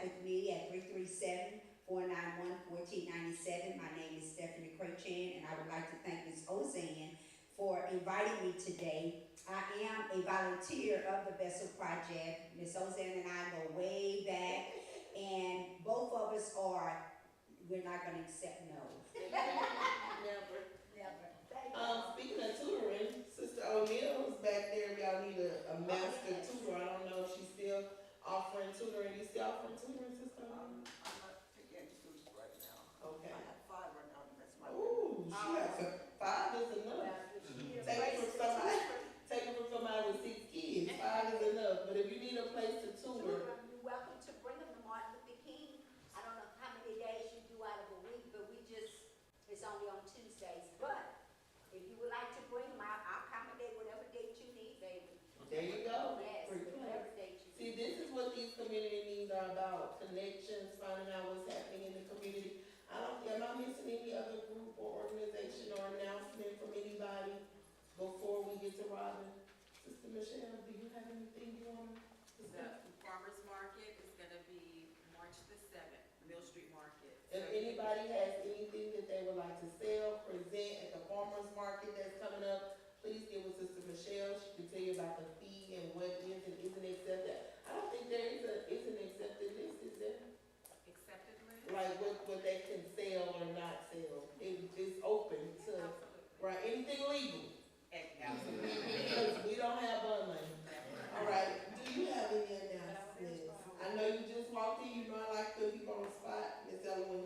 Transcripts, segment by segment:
with me at 337-491-1497. My name is Stephanie Crachan, and I would like to thank Ms. Ozan for inviting me today. I am a volunteer of the Vessel Project. Ms. Ozan and I go way back, and both of us are, we're not going to accept no. Never. Never. Speaking of tutoring, Sister O'Neil is back there. If y'all need a master tutor, I don't know if she's still offering tutoring. You still offering tutoring, Sister O'Neil? I'm not taking any students right now. Okay. I have 5 right now, and that's my. Ooh, she has 5 is enough. Take it from somebody. Take it from somebody with 6 kids. 5 is enough. But if you need a place to tutor, You're welcome to bring them to Martin Luther King. I don't know how many days you do out of a week, but it's only on Tuesdays. But if you would like to bring them, I'll accommodate whatever date you need, baby. there you go. Yes, Free play. whatever date you See, need. this is what these community meetings are about, connections, finding out what's happening in the community. Am I missing any other group or organization or announcement from anybody before we get to Robin? Sister Michelle, do you have anything you want to say? The farmer's market is gonna be March the 7th, Mill Street Market. If anybody has anything that they would like to sell, present at the farmer's market that's coming up, please get with Sister Michelle. She can tell you about the fee and what is and isn't accepted. I don't think there is an accepted list, is there? Accepted list? Like what they can sell or not sell. It's open to, Absolutely. right, anything legal. Absolutely. Because we don't have bond money. All right, do you have any announcements? I know you just walked in, you know I like to keep on the spot, Ms. Ellen.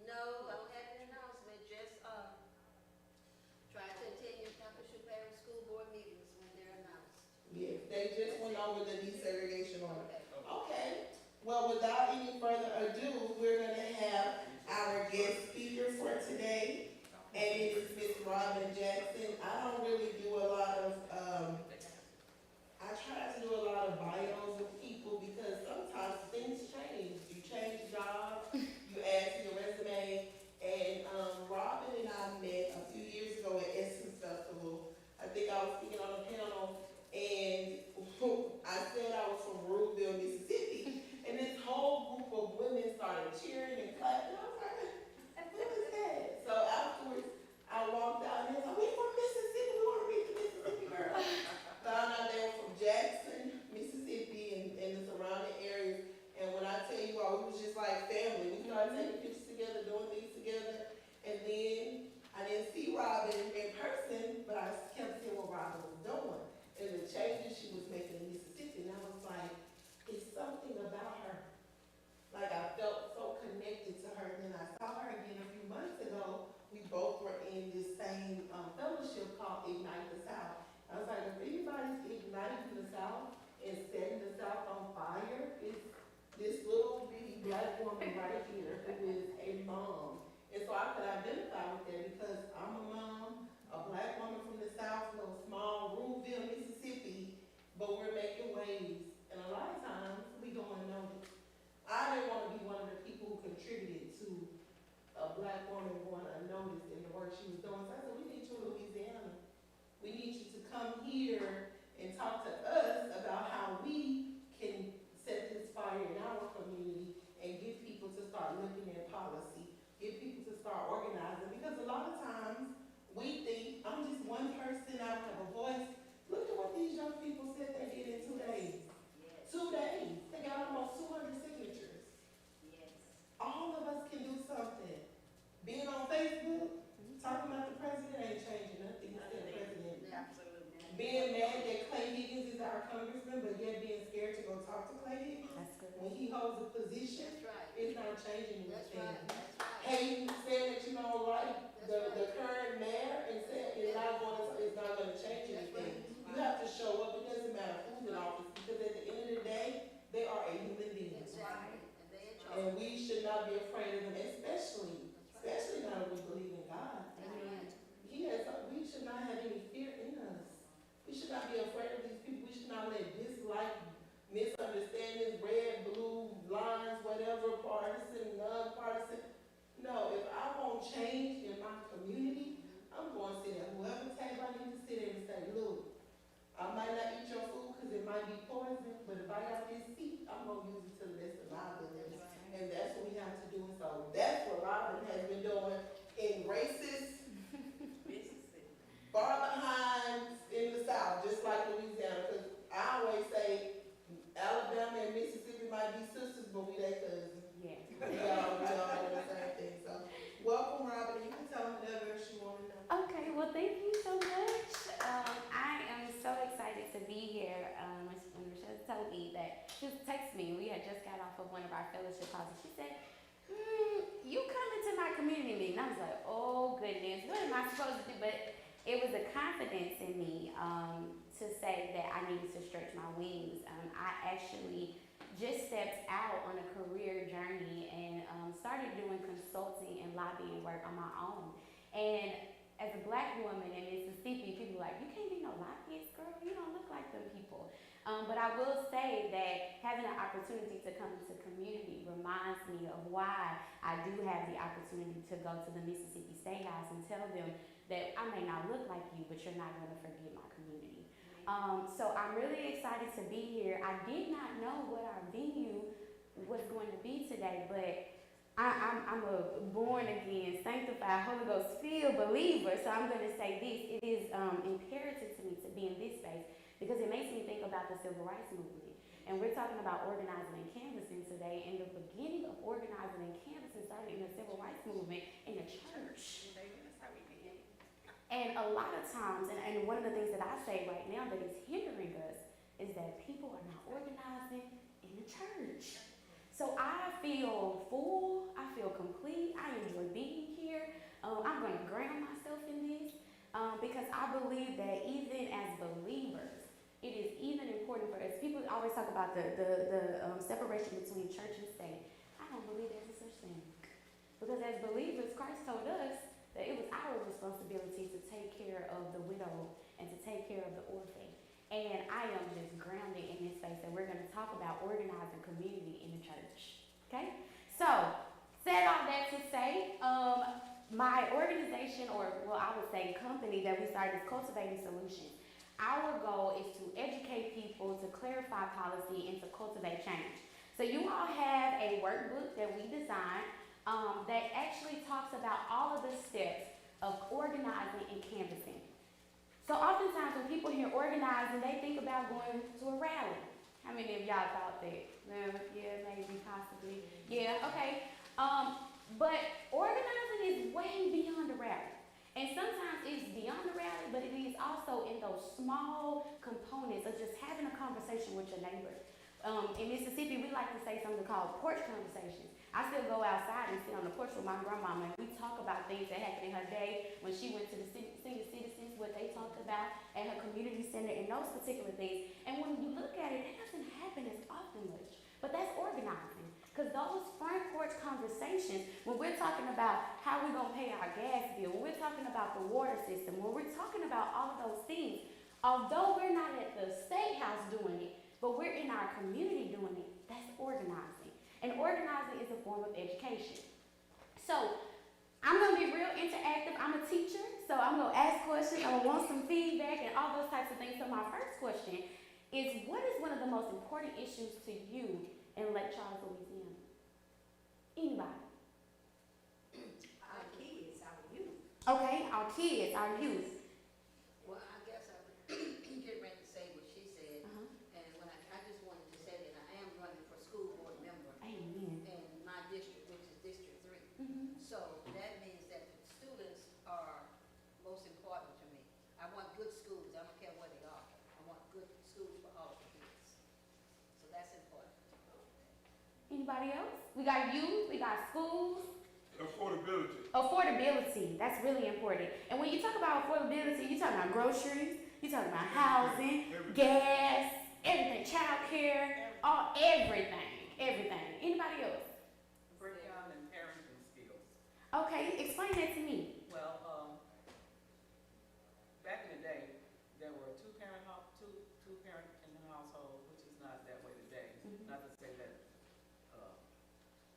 No, I don't have an announcement, just, try to attend your Capital Parish School Board meetings when they're announced. Yes, they just went over the desegregation order. Okay. Okay, well, without any further ado, we're gonna have our guest speaker for today, and it is Ms. Robin Jackson. I don't really do a lot of, I try to do a lot of bios with people because sometimes things change. You change jobs, you add to your resume, and Robin and I met a few years ago at Essence Festival. I think I was speaking on a panel, and I said I was from Ruleville, Mississippi, and this whole group of women started cheering and clapping. I was like, who is that? So afterwards, I walked out and they was like, we from Mississippi, we want to meet the Mississippi girl. Found out they were from Jackson, Mississippi, and the surrounding areas. And when I tell you all, we was just like family. We started taking pictures together, doing things together. And then I didn't see Robin in person, but I kept seeing what Robin was doing and the changes she was making in Mississippi. And I was like, it's something about her. Like I felt so connected to her. And then I saw her again a few months ago. We both were in this same fellowship called Ignite the South. I was like, if anybody's igniting the South and setting the South on fire, it's this little bitty black woman right here who is a mom. And so I could identify with that because I'm a mom, a black woman from the South, little small Ruleville, Mississippi, but we're making waves. And a lot of times we go unnoticed. I didn't want to be one of the people who contributed to a black woman going unnoticed in the work she was doing. So I said, we need you in Louisiana. We need you to come here and talk to us about how we can set this fire in our community and get people to start looking at policy, get people to start organizing. Because a lot of times we think, I'm just one person, I don't have a voice. Look at what these young people said they did in 2 days. Yes. 2 days, they got almost 200 signatures. Yes. All of us can do something. Being on Facebook, talking about the president ain't changing nothing. He's still president. Absolutely. Being mad that Clay Higgins is our congressman, but yet being scared to go talk to Clay Higgins when he holds a position, That's right. it's not changing That's anything. right, that's right. Hating, saying that you don't like That's the right. current mayor and saying it's not going to change That's anything. right. You have to show up. It doesn't matter who's in office because at the end of the day, they are a human being. Exactly, and they in charge. And we should not be afraid of them, especially now that we believe in God. That's right. We should not have any fear in us. We should not be afraid of these people. We should not let dislike, misunderstandings, red, blue, lines, whatever, partisan, non-partisan. No, if I want change in my community, I'm going to sit at whoever table I need to sit at and say, look, I might not eat your food because it might be poison, but if I got this seat, I'm going to use it to the best of So that's what Robin has been doing in racist, Mississippi. far behind in the South, just like Louisiana, because I always say Alabama and Mississippi might be sisters, but we they cousins. Yeah. We all do the same thing, so. Welcome, Robin, you can tell me whatever else you wanna know. Okay, well, thank you so much. I am so excited to be here. When Rochelle told me that, she texted me, we had just got off of one of our fellowship calls, and she said, you coming to my community meeting? I was like, oh goodness, what am I supposed to do? But it was a confidence in me to say that I needed to stretch my wings. I actually just stepped out on a career journey and started doing consulting and lobbying work on my own. And as a black woman in Mississippi, people are like, you can't be no lobbyist, girl. You don't look like them people. But I will say that having an opportunity to come into community reminds me of why I do have the opportunity to go to the Mississippi State House and tell them that I may not look like you, but you're not going to forget my community. So I'm really excited to be here. I did not know what our venue was going to be today, but I'm a born again, sanctified, Holy Ghost filled believer. So I'm going to say this: it is imperative to me to be in this space because it makes me think about the civil rights movement. And we're talking about organizing and canvassing today. And the beginning of organizing and canvassing started in the civil rights movement in the church. That's how we begin. And a lot of times, and one of the things that I say right now that is hindering us is that people are not organizing in the church. So I feel full, I feel complete, I enjoy being here. I'm going to ground myself in this because I believe that even as believers, it is even important for us. People always talk about the separation between church and state. I don't believe there's a such thing. Because as believers, Christ told us that it was our responsibility to take care of the widow and to take care of the orphan. And I am just grounded in this space that we're going to talk about organizing community in the church. Okay? So, said all that to say, my organization, or well, I would say company that we started is Cultivating Solutions. Our goal is to educate people, to clarify policy, and to cultivate change. So you all have a workbook that we designed that actually talks about all of the steps of organizing and canvassing. So oftentimes when people hear organizing, they think about going to a rally. How many of y'all thought that? Yeah, maybe, possibly. Yeah, okay. But organizing is way beyond a rally. And sometimes it's beyond the rally, but it is also in those small components of just having a conversation with your neighbor. In Mississippi, we like to say something called porch conversations. I still go outside and sit on the porch with my grandmama, and we talk about things that happened in her day when she went to the senior citizens, what they talked about at her community center, and those particular things. And when you look at it, it doesn't happen as often much, but that's organizing. Because those front porch conversations, when we're talking about how we're going to pay our gas bill, when we're talking about the water system, when we're talking about all of those things, although we're not at the state house doing it, but we're in our community doing it, that's organizing. And organizing is a form of education. So I'm going to be real interactive. I'm a teacher, so I'm going to ask questions. I'm going to want some feedback and all those types of things. So my first question is, what is one of the most important issues to you in Lake Charles, Louisiana? Anybody? Our kids, our youth. Okay, our kids, our youth. Well, I guess I would get ready to say what she said, and when I just wanted to say that I am running for school board member Amen. in my district, which is District 3. Mm-hmm. So that means that the students are most important to me. I want good schools, I don't care where they are. I want good schools for all kids. So that's important. Anybody else? We got youth, we got schools. Affordability. Affordability, that's really important. And when you talk about affordability, you're talking about groceries, you're talking about housing, gas, everything, childcare, everything. Anybody else? Breakdown in parenting skills. Okay, explain that to me. Well, back in the day, there were two parent in the household, which is not that way today. Not to say that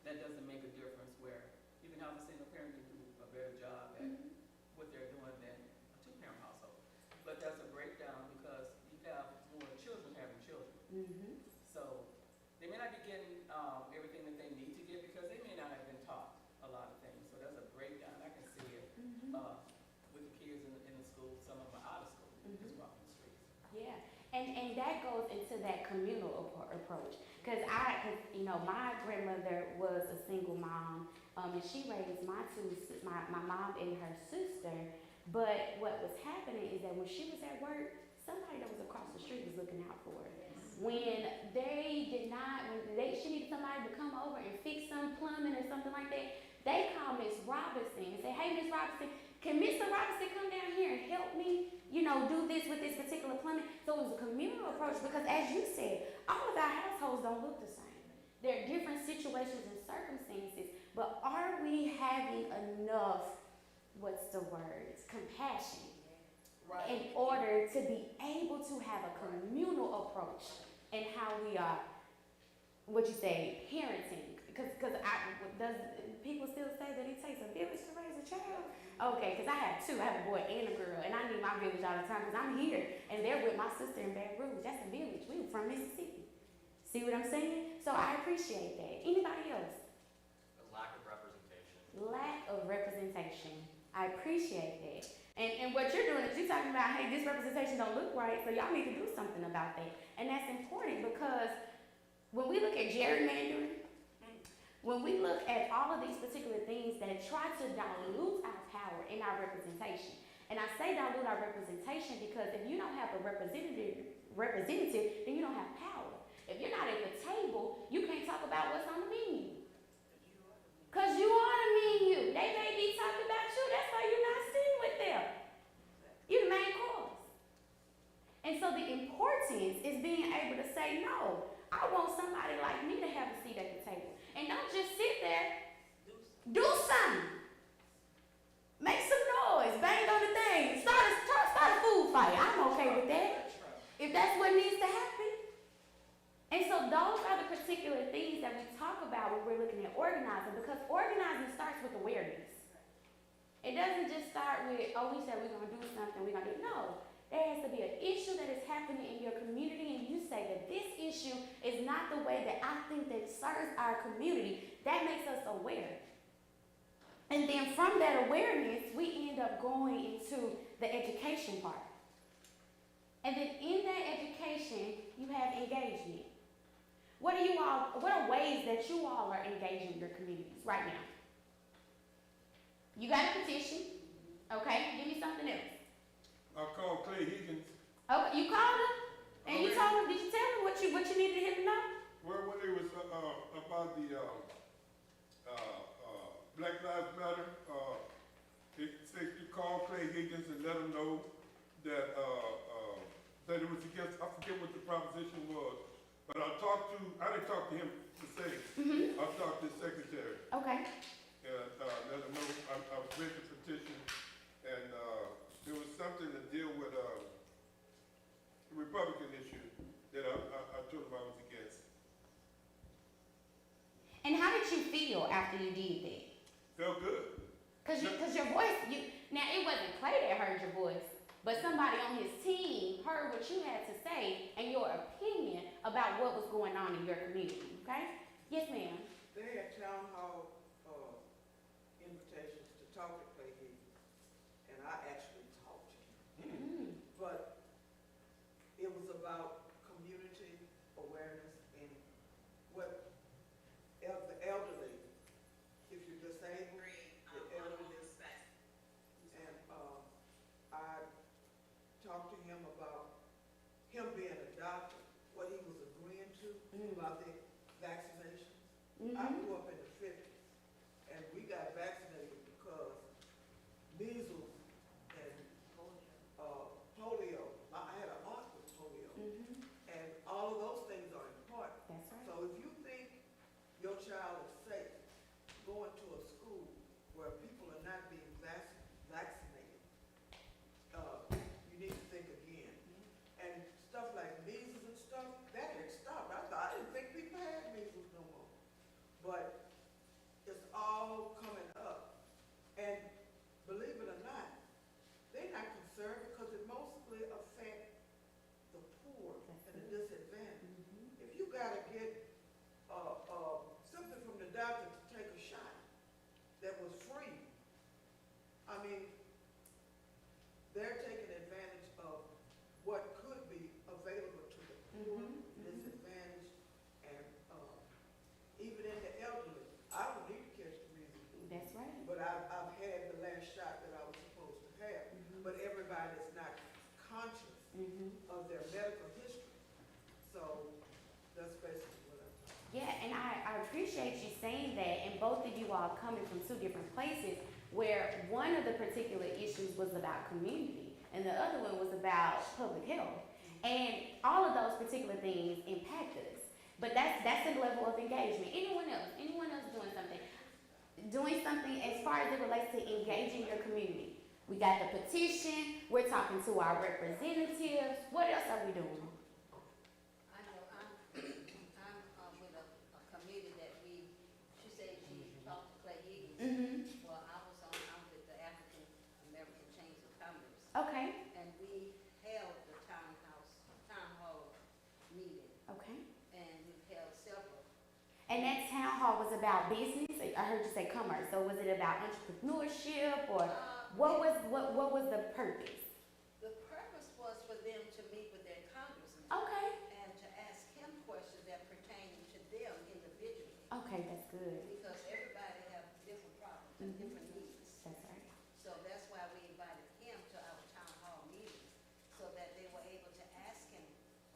that doesn't make a difference where you can have a single parent who do a better job at what they're doing than a two-parent household. But that's a breakdown because you have more children having children. So they may not be getting everything that they need to get because they may not have been taught And that goes into that communal approach. Cause you know, my grandmother was a single mom, and she raised my mom and her sister. But what was happening is that when she was at work, somebody that was across the street was looking out for her. When she needed somebody to come over and fix some plumbing or something like that, they called Miss Robinson and say, "Hey, Miss Robinson, can Mr. Robinson come down here and help me, you know, do this with this particular plumbing?" So it was a communal approach because, as you said, all of our households don't look the same. There are different situations and circumstances, but are we having enough, compassion in order to be able to have a communal approach in how we are, parenting? Because does people still say that it takes a village to raise a child? Okay, because I have two. I have a boy and a girl, and I need my village all the time because I'm here, and they're with my sister in Baton Rouge. That's a village. We were from Mississippi. See what I'm saying? So I appreciate that. Anybody else? A lack of representation. Lack of representation. I appreciate that. And what you're doing is you're talking about, hey, this representation don't look right, so y'all need to do something about that. And that's important because when we look at gerrymandering, when we look at all of these particular things that try to dilute our power in our representation, and I say dilute our representation because if you don't have a representative, then you don't have power. If you're not at the table, you can't talk about what's on the menu. Because you are the menu. They may be talking about you. That's why you're not sitting with them. You're the main course. And so the importance is being able to say, no, I want somebody like me to have a seat at the table. And don't just sit there. Do something. Make some noise. Bang on the thing. Start a food fight. I'm okay with that. If that's what needs to happen. And so those are the particular things that we talk about when we're looking at organizing, because organizing starts with awareness. It doesn't just start with, oh, we said we're going to do something, we're going to do it. No. There has to be an issue that is happening in your community, and you say that this issue is not the way that I think that serves our community. That makes us aware. And then from that awareness, we end up going into the education part. And then in that education, you have engagement. What are ways that you all are engaging your communities right now? You got a petition, okay? Give me something else. I called Clay Higgins. Okay, you called him, and you told him. Did you tell him what you needed him to know? Well, when it was about the Black Lives Matter, it said you call Clay Higgins and let him know that that it was against. I forget what the proposition was. But I didn't talk to him to say. Mm-hmm. I talked to his secretary. Okay. And let him know I read the petition, and there was something to deal with the Republican issue that I told him I was against. And how did you feel after you did that? Felt good. Cause your voice, now it wasn't Clay that heard your voice, but somebody on his team heard what you had to say and your opinion about what was going on in your community, okay? Yes, ma'am. They had town hall invitations to talk to Clay Higgins, and I actually talked to him. Mm-hmm. But it was about community awareness and what the elderly, if you're disabled, the elderly, and I talked to him about him being a doctor, what he was agreeing to about the vaccinations. I grew up in the 50s, and we got vaccinated because measles and polio. I had an aunt with polio, and all of those things are important. That's right. So if you think your child is safe going to a school where people are not being vaccinated, you need to think again. And stuff like measles and stuff, that had stopped. I didn't think people had measles no more. But of their medical history. So that's basically what I'm talking Yeah, and I appreciate you saying that, and both of you all coming from two different places, where one of the particular issues was about community, and the other one was about public health. And all of those particular things impact us. But that's a level of engagement. Anyone else doing something as far as it relates to engaging your community. We got the petition, we're talking to our representatives. What else are we doing? I know, I'm with a committee that she said she talked to Clay Higgins. Well, I'm with the African American Chamber of Commerce. Okay, And we held the town hall meeting, okay. and we've held several. And that town hall was about business? I heard you say commerce. So was it about entrepreneurship, or what was the purpose? The purpose was for them to meet with their congressman. Okay. And to ask him questions that pertain to them individually. Okay, that's good. Because everybody have different problems and different needs. That's right. So that's why we invited him to our town hall meeting, so that they were able to ask him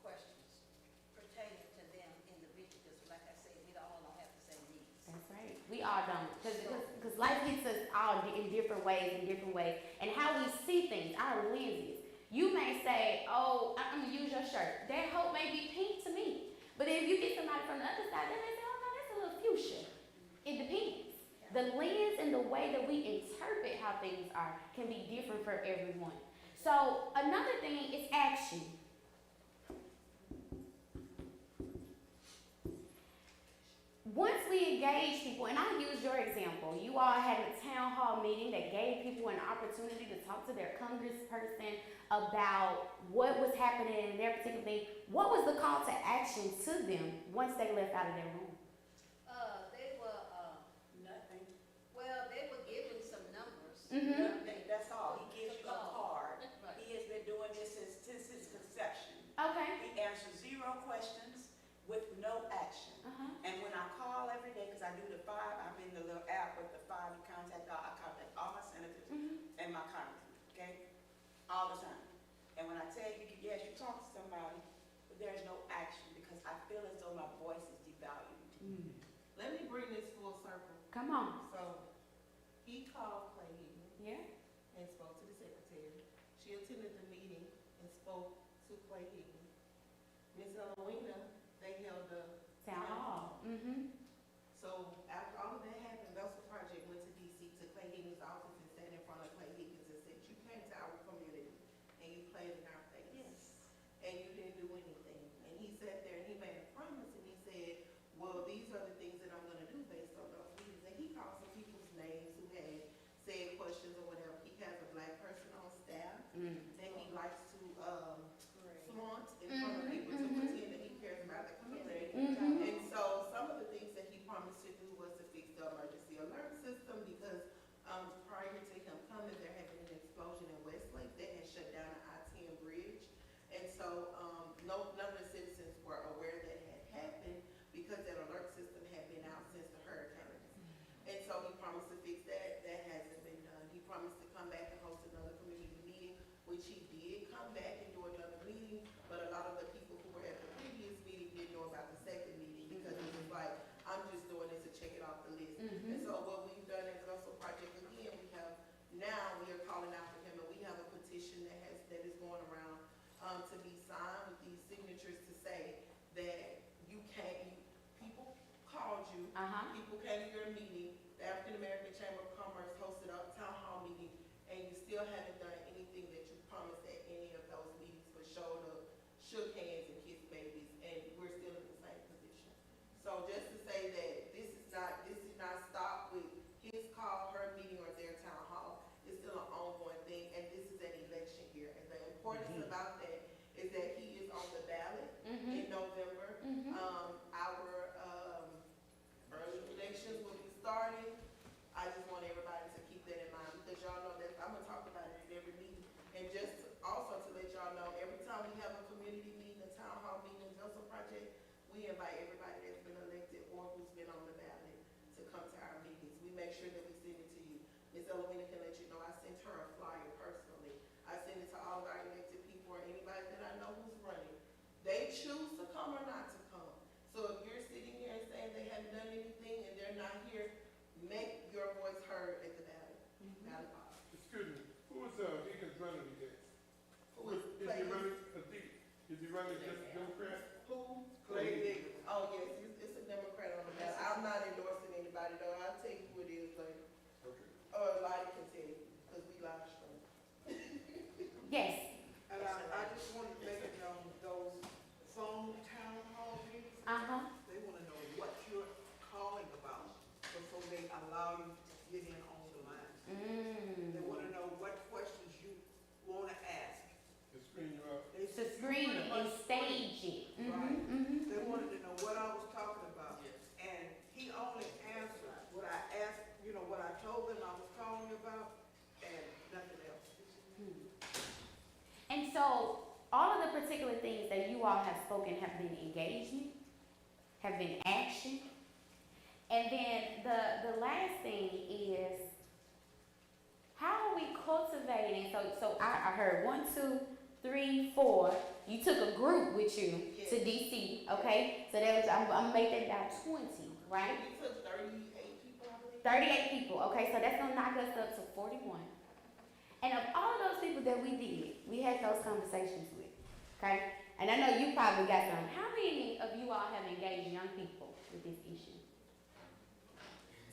questions pertaining to them individually. Because like I said, we all don't have the same needs. That's right. We all don't. Because life hits us all in different ways, and how we see things, our lenses. You may say, oh, I'm going to use your shirt. That hope may be pink to me. But if you get somebody from the other side, they may say, oh, no, that's a little fuchsia. It depends. The lens and the way that we interpret how things are can be different for everyone. So another thing is action. Once we engage people, and I'll use your example, you all had a town hall meeting that gave people an opportunity to talk to their congressperson about what was happening in their particular thing. What was the call to action to them once they left out of their room? They were, Nothing. well, they were given some numbers. That's all. He gives you a card. Right. He has been doing this since his conception. Okay. He answers 0 questions with no action. And when I call every day, because I do the 5, I'm in the little app with the 5, I contact all my senators and my congressmen, okay? All the time. And when I tell you, yes, you talk to somebody, but there's no action because I feel as though my voice is devalued. Let me bring this full circle. Come on. So, he called Clay Higgins Yeah. and spoke to the secretary. She attended the meeting and spoke to Clay Higgins. Ms. Elwina, they held a Town hall. So after all of that happened, Vessel Project went to DC to Clay Higgins' office and sat in front of Clay Higgins and said, you came to our community and you played in our face. Yes. And you didn't do anything. And he sat there and he made a promise and he said, well, these are the things that I'm gonna do based on those meetings. And he called some people's names who had said questions or whatever. He has a black person on staff that he likes to flaunt in front of people to pretend that he cares about the community. And so some of the things that he promised to do was to fix the emergency alert system because prior to him coming, there had been an explosion in Westlake that had shut down the I-10 bridge. And so none of the citizens were aware that had happened because that alert system had been out since the hurricanes. And so he promised to fix that. That hasn't been done. He promised to come back and host another community meeting, which he did come back and do another meeting, but a lot of the people who were at the previous meeting didn't know about the second meeting because it was like, I'm just doing this to check it off the list. And so what we've done as Vessel Project, again, we are calling out for him, and we have a petition that is going around to be signed with these signatures to say that people called you, people came to your meeting, the African American Chamber of Commerce hosted a town hall meeting, and you still haven't done anything that you promised at any of those meetings, but showed up, shook hands and kissed babies, and we're still in the same position. So just to say that this did not stop with his call, her meeting, or their town hall. It's still an ongoing thing, and this is an election year. And the importance about that is that he is on the ballot in November. Our early elections will be starting. running against the Democrat? Who? Clay Higgins. Oh, yes, it's a Democrat on the ballot. I'm not endorsing anybody though. I'll tell you who it is later. Okay. Or Lottie can tell you, because we live stream. Yes. And I just wanted to make it known, those phone town hall meetings, Uh-huh. they wanna know what you're calling about before they allow you to get in on the line. They wanna know what questions you wanna ask. To screen you out. They To screen it and stage it. Right. Mm-hmm. They wanted to know what I was talking about. And he only answered what I asked, what I told him I was calling about, and nothing else. And so, all of the particular things that you all have spoken have been engagement, have been action. And then the last thing is, how are we cultivating, so I heard 1, 2, 3, 4. You took a group with you to DC, okay? So that was, I'm gonna make that about 20, right? We took 38 people, I believe. 38 people, okay, so that's gonna knock us up to 41. And of all of those people that we did, we had those conversations with, okay? And I know you probably got some. How many of you all have engaged young people with this issue?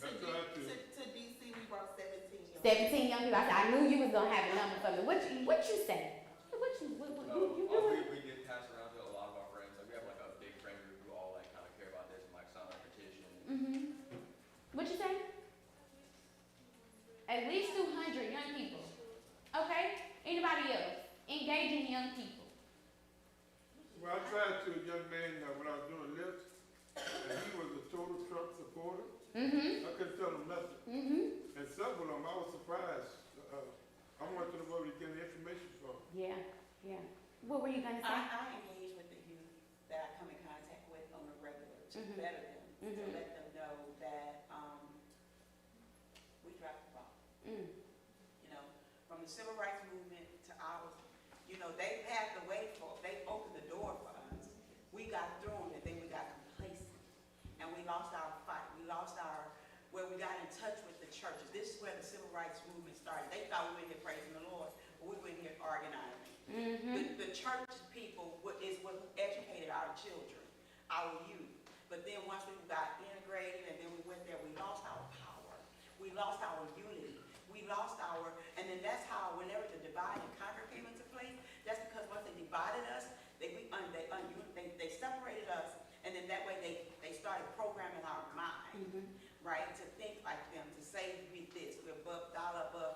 That's right, too. To DC, we brought 17 young 17 young people. I said, I knew you was gonna have a number for me. What you say? We did pass around to a lot of our friends, like we have like a big friend group who all like kind of care about this and like sign our petition. Mm-hmm. What you say? At least 200 young people. Okay? Anybody else? Engaging young people. Well, I tried to a young man when I was doing lists, and he was a total Trump supporter. Mm-hmm. I couldn't tell him nothing. Mm-hmm. And several of them, I was surprised. I wanted to know where to get the information from. Yeah, yeah. What were you gonna say? I engage with the youth that I come in contact with on a regular to Mhm. better them, to Mhm. let them know that, we dropped the ball. From the civil rights movement to ours, they paved the way they opened the door for us. We got through them and then we got complacent. And we lost our fight. We lost where we got in touch with the churches. This is where the civil rights movement started. They thought we were in here praising the Lord, but we were in here organizing. Mm-hmm. The church people is what educated our children, our youth. But then once we got integrated and then we went there, we lost our power. We lost our unity. We lost and then that's how whenever the divide and conquer came into place, that's because once they divided us, they separated us, and then that way they started programming our mind, right, to think like them, to say we this, we're above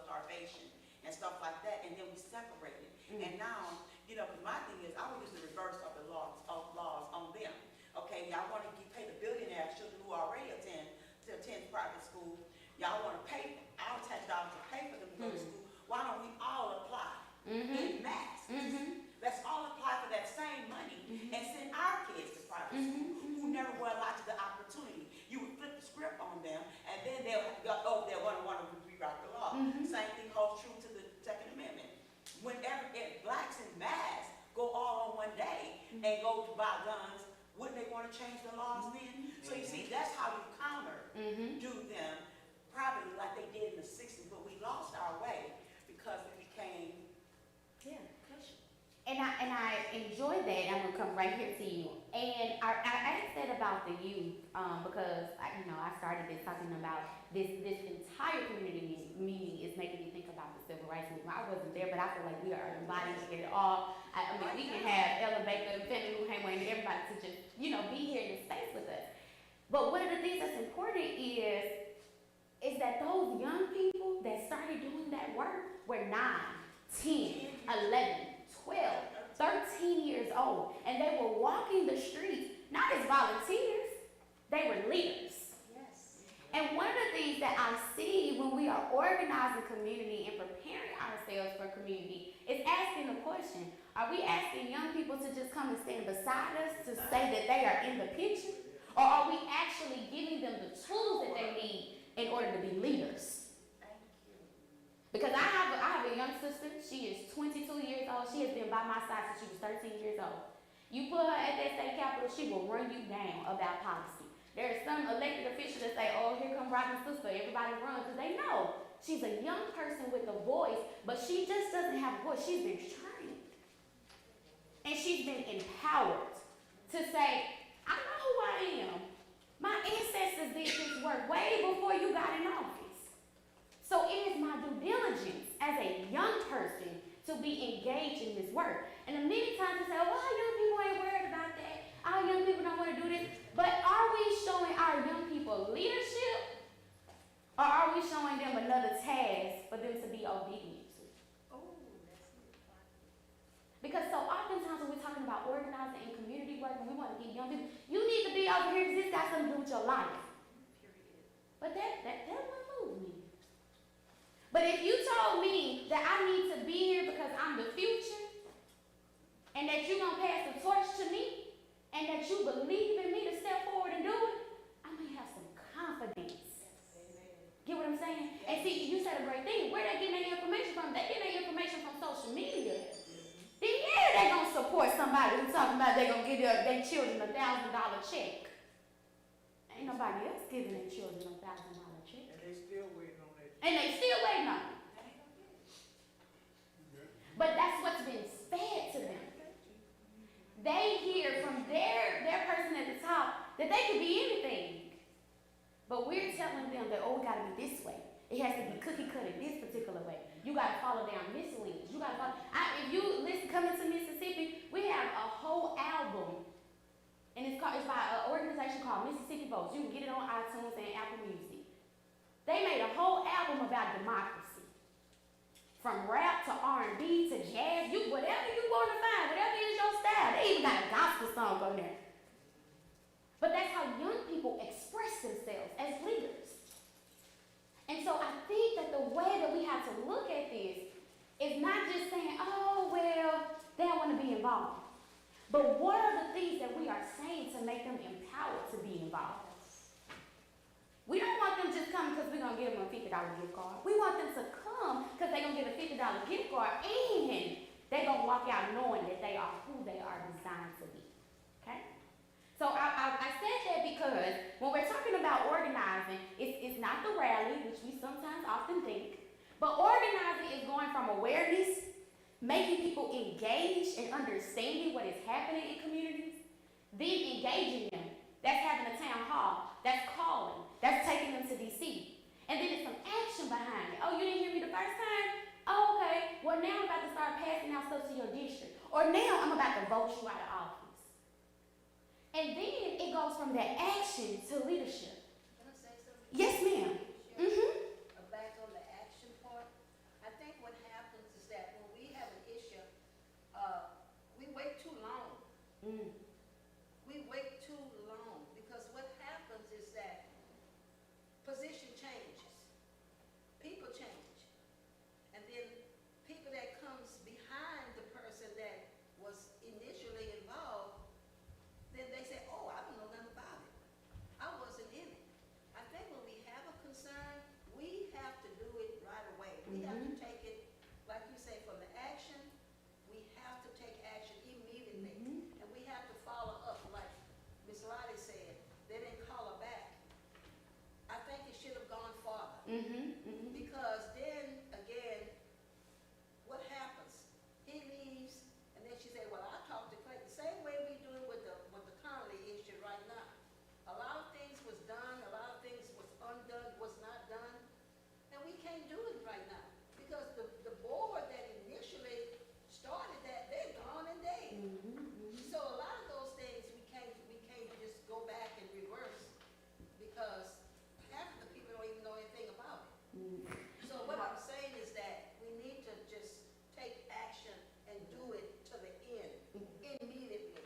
starvation and stuff like that, and then we separated. And now, because my thing is, I would use the reverse of the laws on them. Okay, y'all want to pay the billionaires, children who already attend private school. Y'all want to pay our tax dollars to pay for them to go to school. Why don't we all apply in mass? Let's all apply for that same money and send our kids to private school who never were allowed to the opportunity. You would flip the script on them, and then they'll want to rewrite the law. Same thing holds true to the Second Amendment. Whenever blacks in mass go all on one day and go to buy guns, wouldn't they want to change the laws then? So you see, that's how you do them, probably like they did in the 60s, but we lost our way because we became cushion. And I enjoy that. I'm gonna come right here to you. And I asked that about the youth because I started this talking about this entire community meeting is making me think about the civil rights movement. I wasn't there, but I feel like we are embodying it all. I mean, we can have Elevate the Family Luhamway and everybody to just be here in the space with us. But one of the things that's important is that those young people that started doing that work were 9, 10, 11, 12, 13 years old. And they were walking the streets, not as volunteers, they were leaders. Yes. And one of the things that I see when we are organizing community and preparing ourselves for community is asking the question, are we asking young people to just come and stand beside us to say that they are in the picture? Or are we actually giving them the tools that they need in order to be leaders? Thank you. Because I have a young sister. She is 22 years old. She has been by my side since she was 13 years old. You put her at that state capitol, she will run you down about policy. There are some elected officials that say, oh, here come Robin's sister. Everybody runs because they know she's a young person with a voice, but she just doesn't have a voice. She's been trained. and she's been empowered to say, I know who I am. My ancestors did this work way before you got in office. So it is my due diligence as a young person to be engaged in this work. And many times we say, well, young people ain't worried about that. Our young people don't want to do this. But are we showing our young people leadership? Or are we showing them another task for them to be obedient to? Because so oftentimes when we're talking about organizing and community work, and we want to get young people, you need to be over here because this got something to do with your life. But that wouldn't move me. But if you told me that I need to be here because I'm the future, and that you're going to pass the torch to me, and that you believe in me to step forward and do it, I may have some confidence. Get what I'm saying? And see, you said a great thing. Where they getting their information from? They get their information from social media. Then yeah, they gonna support somebody who's talking about they gonna give their children $1,000 check. Ain't nobody else giving their children $1,000 check. And they still waiting on that. And they still waiting on it. But that's what's been fed to them. They hear from their person at the top that they could be anything. But we're telling them that, oh, it gotta be this way. It has to be cookie cut in this particular way. You gotta follow down this lineage. You gotta follow. If you listen, coming to Mississippi, we have a whole album, and it's by an organization called Mississippi Votes. You can get it on iTunes and Apple Music. They made a whole album about democracy, from rap to R&B to jazz. Whatever you want to find, whatever is your style. They even got a gospel song on there. But that's how young people express themselves as leaders. And so I think that the way that we have to look at this is not just saying, oh, well, they don't want to be involved. But what are the things that we are saying to make them empowered to be involved? We don't want them just coming because we're going to give them a $50 gift card. We want them to come because they're going to get a $50 gift card and they're going to walk out knowing that they are who they are designed to be. Okay? So I said that because when we're talking about organizing, it's not the rally, which we sometimes often think, but organizing is going from awareness, making people engage and understanding what is happening in communities, then engaging them. That's having a town hall, that's calling, that's taking them to DC. And then it's some action behind it. Oh, you didn't hear me the first time? Oh, okay. Well, now I'm about to start passing out stuff to your district. Or now I'm about to vote you out of office. And then it goes from that action to leadership. Can I say something? Yes, ma'am. Back on the action part, I think what happens is that when we have an issue, we wait too long. We wait too long because what happens is that position changes, people change, and then people that comes behind the person that was initially involved, then they say, oh, I don't know nothing about it. I wasn't in it. I think when we have a concern, we have to do it right away. We have to take it, like you say, from the action, we have to take action immediately. And we have to follow up, like Ms. Lottie said, they didn't call her back. I think it should have gone farther. Because then, again, what happens? He leaves, and then she said, well, I talked to Clay. The same way we do it with the currently issue right now. A lot of things was done, a lot of things was undone, was not done, and we can't do it right now. Because the board that initially started that, they're gone and dead. So a lot of those things, we can't just go back and reverse, because half of the people don't even know anything about it. So what I'm saying is that we need to just take action and do it to the end, immediately.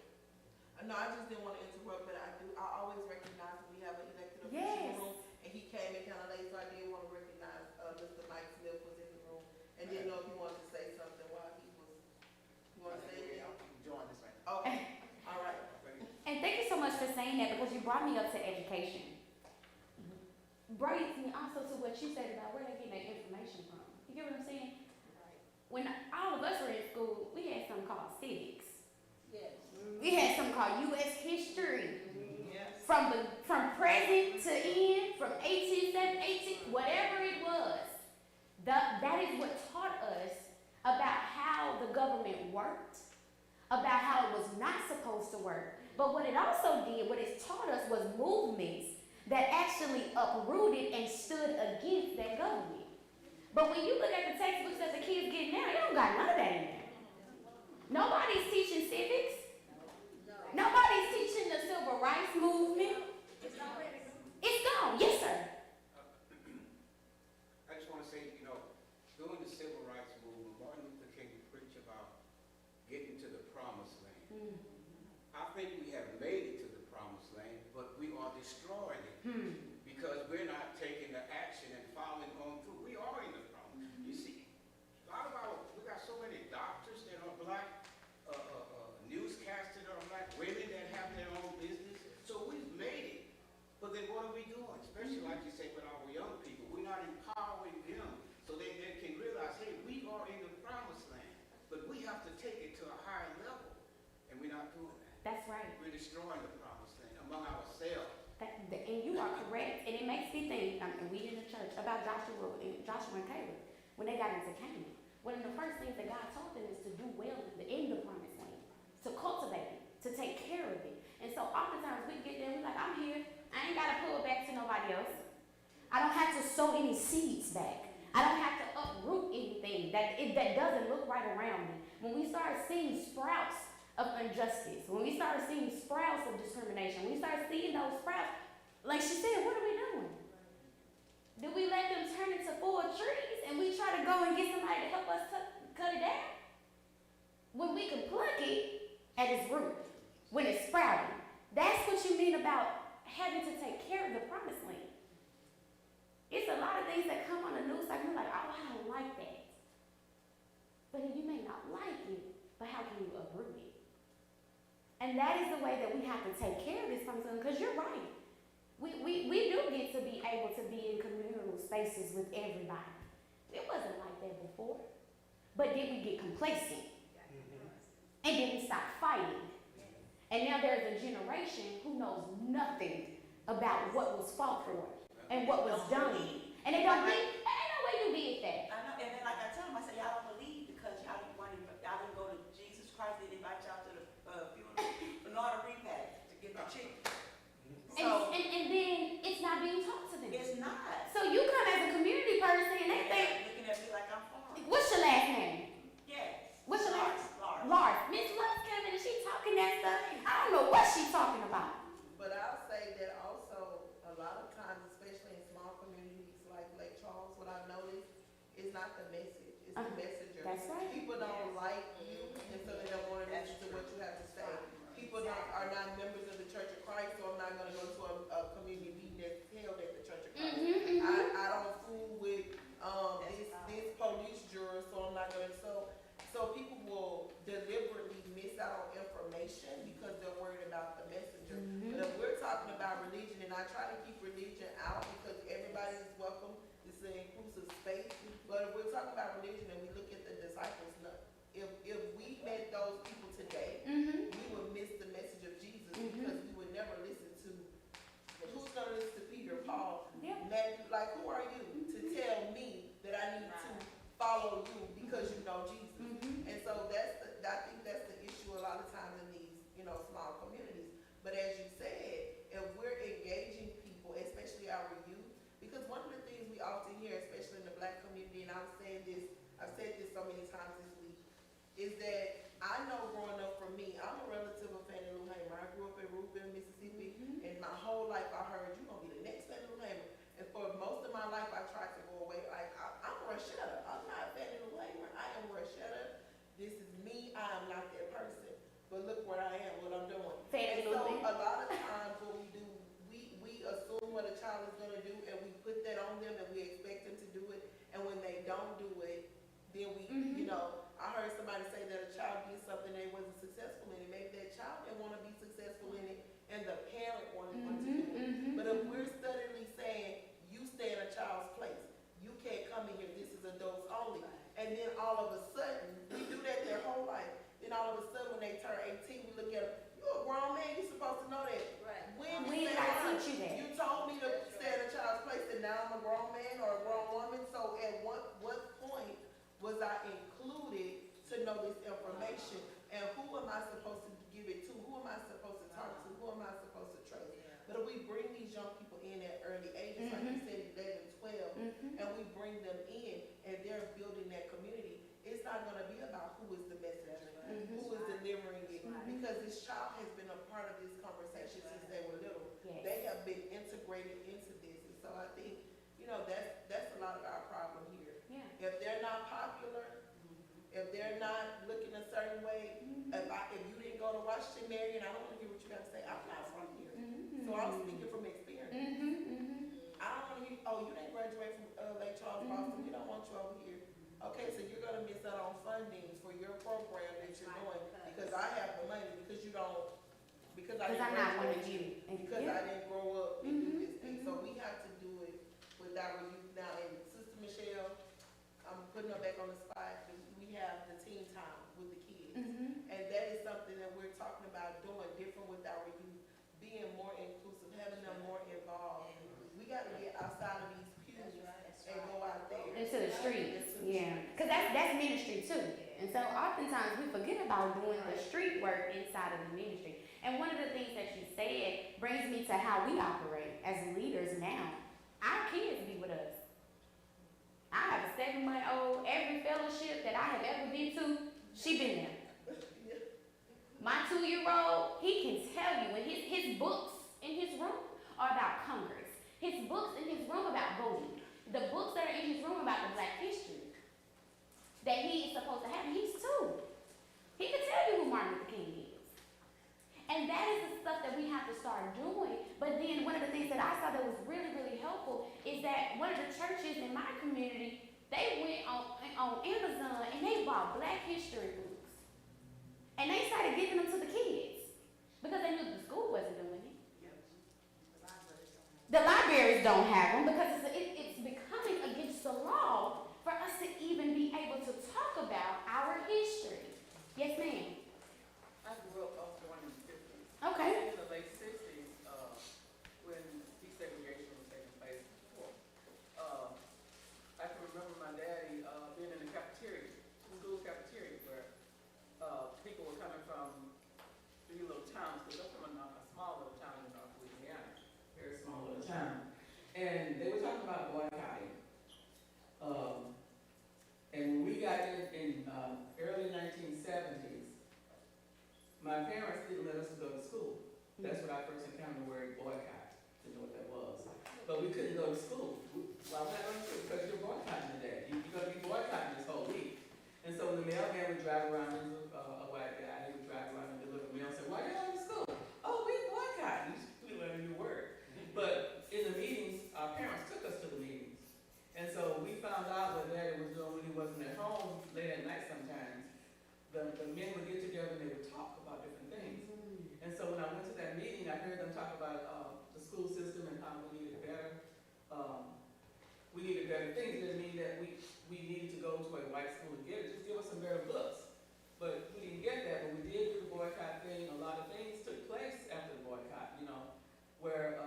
No, I just didn't want to interrupt, but I always recognize when we have an elected official in Yes. the room, and he came in kind of late, so I did want to recognize, Mr. Mike Smith was in the room, and didn't know if he wanted to say something while he was, you want to say it? Enjoying this right now. Okay, all right. And thank you so much for saying that because you brought me up to education. Brings me also to what you said about where they get their information from. You get what I'm saying? When all of us were in school, we had something called civics. Yes. We had something called U.S. history. Yes. From present to end, from 18, whatever it was. That is what taught us about how the government worked, about how it was not supposed to work. But what it also did, what it taught us was movements that actually uprooted and stood against that government. But when you look at the textbooks that the kids get now, you don't got none of that in there. Nobody's teaching civics. Nobody's teaching the civil rights movement. It's gone. Yes, sir. I just want to say, during the civil rights movement, Martin Luther King would preach about getting to the promised land. I think we have made it to the promised land, but we are destroying it because we're not taking the action and following on through. We are in the promise. You see, we got so many doctors that are black, newscasters that are black, women that have their own business. So we've made it. But then what are we doing? Especially like you say with our young people, we're not empowering them so they can realize, hey, we are in the promised land, but we have to take it to a higher level, and we're not doing that. That's right. We're destroying the promised land among ourselves. And you are correct. And it makes me think, we in the church, about Joshua and Caleb when they got into Canaan. One of the first things that God told them is to do well in the promised land, to cultivate it, to take care of it. And so oftentimes we get there and we're like, I'm here. I ain't got to pull it back to nobody else. I don't have to sow any seeds back. I don't have to uproot anything that doesn't look right around me. When we start seeing sprouts of injustice, when we start seeing sprouts of discrimination, when we start seeing those sprouts, like she said, what are we doing? Do we let them turn into full trees and we try to go and get somebody to help us cut it down? When we can pluck it at its root, when it's sprouting. That's what you mean about having to take care of the promised land. It's a lot of things that come on the news like you're like, oh, I don't like that. But you may not like it, but how can you uproot it? And that is the way that we have to take care of this promised land, because you're right. We do get to be able to be in communal spaces with everybody. It wasn't like that before. But then we get complacent. And then we stop fighting. And now there's a generation who knows nothing about what was fought for and what was done. And they don't believe, ain't no way you did that. I know, and then like I tell them, I say, y'all don't believe because y'all didn't go to Jesus Christ, they invite y'all to the funeral, the Lord of repast to get the chicken. So, And then it's not being taught to them. it's not. So you come as a community person and they think, Looking at me like I'm foreign. what's your last name? Yes. What's your last? Lars. Lars. Miss Lars came in and she talking that stuff. I don't know what she's talking about. But I'll say that also, a lot of times, especially in small communities like Lake Charles, what I've noticed is not the message, it's the messenger. That's right. People don't like you, and so they don't want to listen to what you have to say. People are not members of the Church of Christ, so I'm not going to go to a community meeting that's held at the Church of Christ. I don't fool with this police juror, so I'm not going to. So people will deliberately miss out on information because they're worried about the messenger. But if we're talking about religion, and I try to keep religion out because everybody is welcome, it's an inclusive space. But if we're talking about religion and we look at the disciples, if we met those people today, we would miss the message of Jesus because we would never listen to. Who's going to listen to Peter, Paul, Matthew? Like, who are you to tell me that I need to follow you because you know Jesus? And so I think that's the issue a lot of times in these, small communities. But as you said, if we're engaging people, especially our youth, because one of the things we often hear, especially in the Black community, and I've said this so many times this week, is that I know growing up for me, I'm a relative of Fannie Lou Hamer. I grew up in Rubin, Mississippi, and my whole life I heard, you're going to be the next Fannie Lou Hamer. And for most of my life, I tried to go away. Like, I'm Rashetta. I'm not Fannie Lou Hamer. I am Rashetta. This is me. I am not that person. But look where I am, what I'm doing. And so a lot of times what we do, we assume what a child is going to do, and we put that on them, and we expect them to do it. And when they don't do it, then we, I heard somebody say that a child did something they wasn't successful in it. Maybe that child didn't want to be successful in it, and the parent wanted them to do it. But if we're steadily saying, you stay in a child's place, you can't come in here, this is adults only. And then all of a sudden, we do that their whole life. Then all of a sudden, when they turn 18, we look at them, you're a grown man, you're supposed to know that. Right. When We did did that not learn? teach you that. You told me to stay in a child's place, and now I'm a grown man or a grown woman. So at what point was I included to know this information? And who am am I supposed to give it to? Who am I supposed to talk to? Who am I supposed to trust? But if we bring these young people in at early ages, like you said, 11, 12, and we bring them in and they're building that community, it's not gonna be about who is the messenger, who is delivering it, because this child has been a part of this conversation since they were little. Yes. They have been integrated into this, and so I think, you know, that's a lot of our problem here. Yeah. If they're not popular, if they're not looking a certain way, if you didn't go to Washington, Marion, I don't wanna hear what you gotta say, I'm not from here. So I'm speaking from experience. I don't wanna hear, oh, you didn't graduate from, Lake Charles, Boston, we don't want you over here. Okay, so you're gonna miss out on funding for your program that you're doing, because I have the money, because you don't, because I Because didn't I'm not one graduate, of you. because I didn't grow up and do this thing. So we have to do it with our youth now, and Sister Michelle, I'm putting her back on the spot, we have the teen time with the kids. And that is something that we're talking about doing different with our youth, being more inclusive, having them more involved. We gotta get outside of these pews and go out there. Into the streets, yeah. Because that's ministry too. And so oftentimes we forget about doing the street work inside of the ministry. And one of the things that she said brings me to how we operate as leaders now. Our kids be with us. I have a 7-month-old, every fellowship that I have ever been to, she been there. My 2-year-old, he can tell you, and his books in his room are about Congress. His books in his room about voting. The books that are in his room about the Black history that he is supposed to have, he's 2. He can tell you who Martin Luther King is. And that is the stuff that we have to start doing. But then one of the things that I saw that was really, really helpful is that one of the churches in my community, they went on Amazon and they bought Black history books. And they started giving them to the kids because they knew the school wasn't doing it. The libraries don't have them because it's becoming against the law for us to even be able to talk about our history. Yes, ma'am. I grew up born in the 50s. Okay. In the late 60s, when desegregation was taking place, I can remember my daddy being in the cafeteria, school cafeteria, where people were coming from 3 little towns, because I'm from a small little town in North Louisiana, very small little town. And they were talking about boycotting. And when we got in early 1970s, my parents didn't let us go to school. That's when I first encountered the word boycott, didn't know what that was. But we couldn't go to school. Why would I go to school? Because you're boycotting today. You're going to be boycotting this whole week. And so when the mailman would drive around, he was a white guy, he would drive around and deliver mail and say, why are you going to school? Oh, we boycotting. We learned a new word. But in the meetings, our parents took us to the meetings. And so we found out what Daddy was doing when he wasn't at home late at night sometimes. The men would get together and they would talk about different things. And so when I went to that meeting, I heard them talk about the school system and how we needed better. We needed better things. It didn't mean that we needed to go to a white school to get it. Just give us some better books. But we didn't get that. But we did do the boycott thing. A lot of things took place after the boycott, you know, where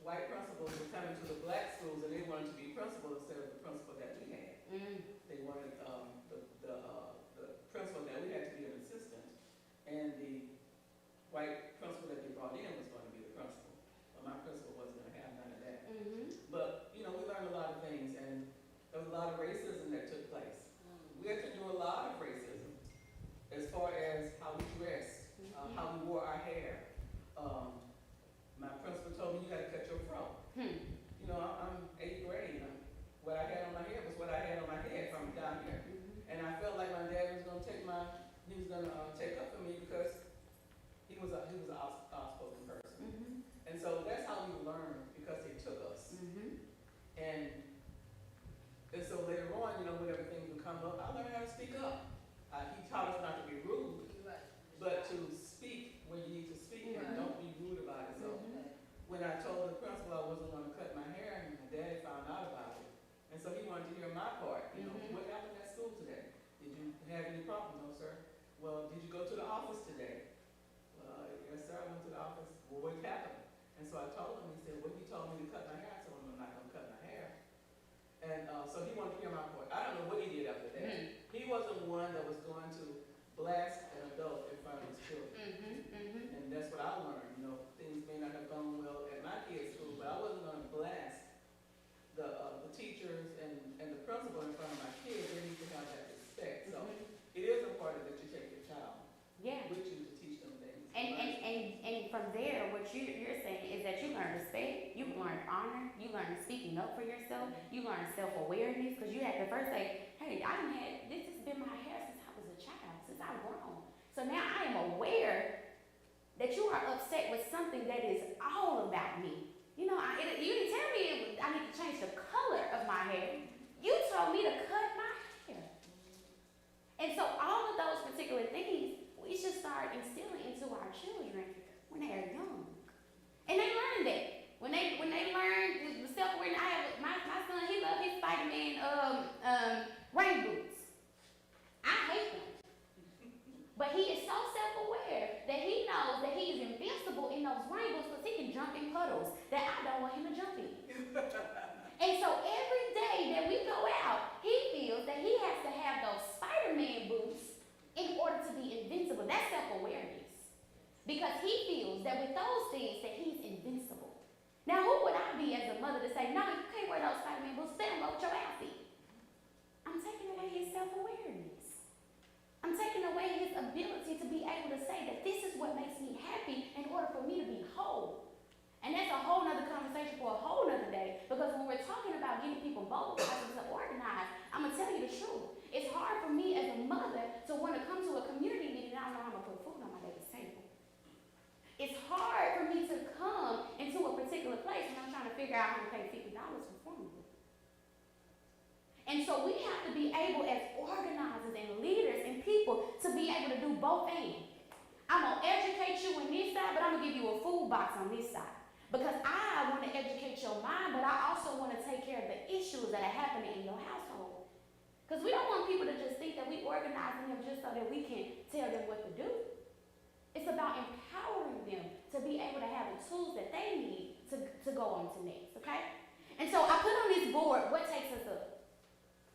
white principals were coming to the Black schools and they wanted to be principal instead of the principal that we had. They wanted the principal that we had to be an assistant, and the white principal that they brought in was going to be the principal. But my principal wasn't going to have none of that. But, you know, we learned a lot of things, and there was a lot of racism that took place. We had to do a lot of racism as far as how we dressed, how we wore our hair. My principal told me, you got to cut your fro. You know, I'm 8th grade. What I had on my head was what I had on my head from down here. And I felt like my dad was going to take up for me because he was an outspoken person. And so that's how we learned, because they took us. And so later on, you know, whenever things would come up, I learned how to speak up. He taught us not to be rude, but to speak when you need to speak and don't be rude about it. So when I told the principal I wasn't going to cut my hair, and my dad found out about it. And so he wanted to hear my part. You know, what happened at school today? Did you have any problems? No, sir. Well, did you go to the office today? Yes, sir, I went to the office. Well, what happened? And so I told him, he said, well, he told me to cut my hair. I told him I'm not going to cut my hair. And so he wanted to hear my part. I don't know what he did after that. He wasn't one that was going to blast and honor, you learn speaking up for yourself, you learn self-awareness, because you have to first say, hey, this has been my hair since I was a child, since I've grown. So now I am aware that you are upset with something that is all about me. You know, you didn't tell me I need to change the color of my hair. You told me to cut my hair. And so all of those particular things, we should start instilling into our children when they are young. And they learn that. When they learn with self-awareness, I have my son, he loves his Spider-Man rain boots. I hate them. But he is so self-aware that he knows that he is invincible in those rain boots because he can jump in puddles that I don't want him to jump in. And so every day that we go out, he feels that he has to have those Spider-Man boots in order to be invincible. That's self-awareness. Because he feels that with those things that he's invincible. Now who would I be as a mother to say, no, you can't wear those Spider-Man boots, they don't go with your outfit. I'm taking away his self-awareness. I'm taking away his ability to be able to say that this is what makes me happy in order for me to be whole. And that's a whole nother conversation for a whole nother day, because when we're talking about getting people mobilized to organize, I'm gonna tell you the truth. It's hard for me as a mother to want to come to a community meeting and I don't know how I'm gonna put food on my baby's table. It's hard for me to come into a particular place when I'm trying to figure out how to pay $50 for formula. And so we have to be able as organizers and leaders and people to be able to do both and. I'm gonna educate you on this side, but I'm gonna give you a food box on this side. Because I want to educate your mind, but I also want to take care of the issues that are happening in your household. Because we don't want people to just think that we organizing them just so that we can tell them what to do. It's about empowering them to be able to have the tools that they need to go on to next, okay? And so I put on this board what takes us up.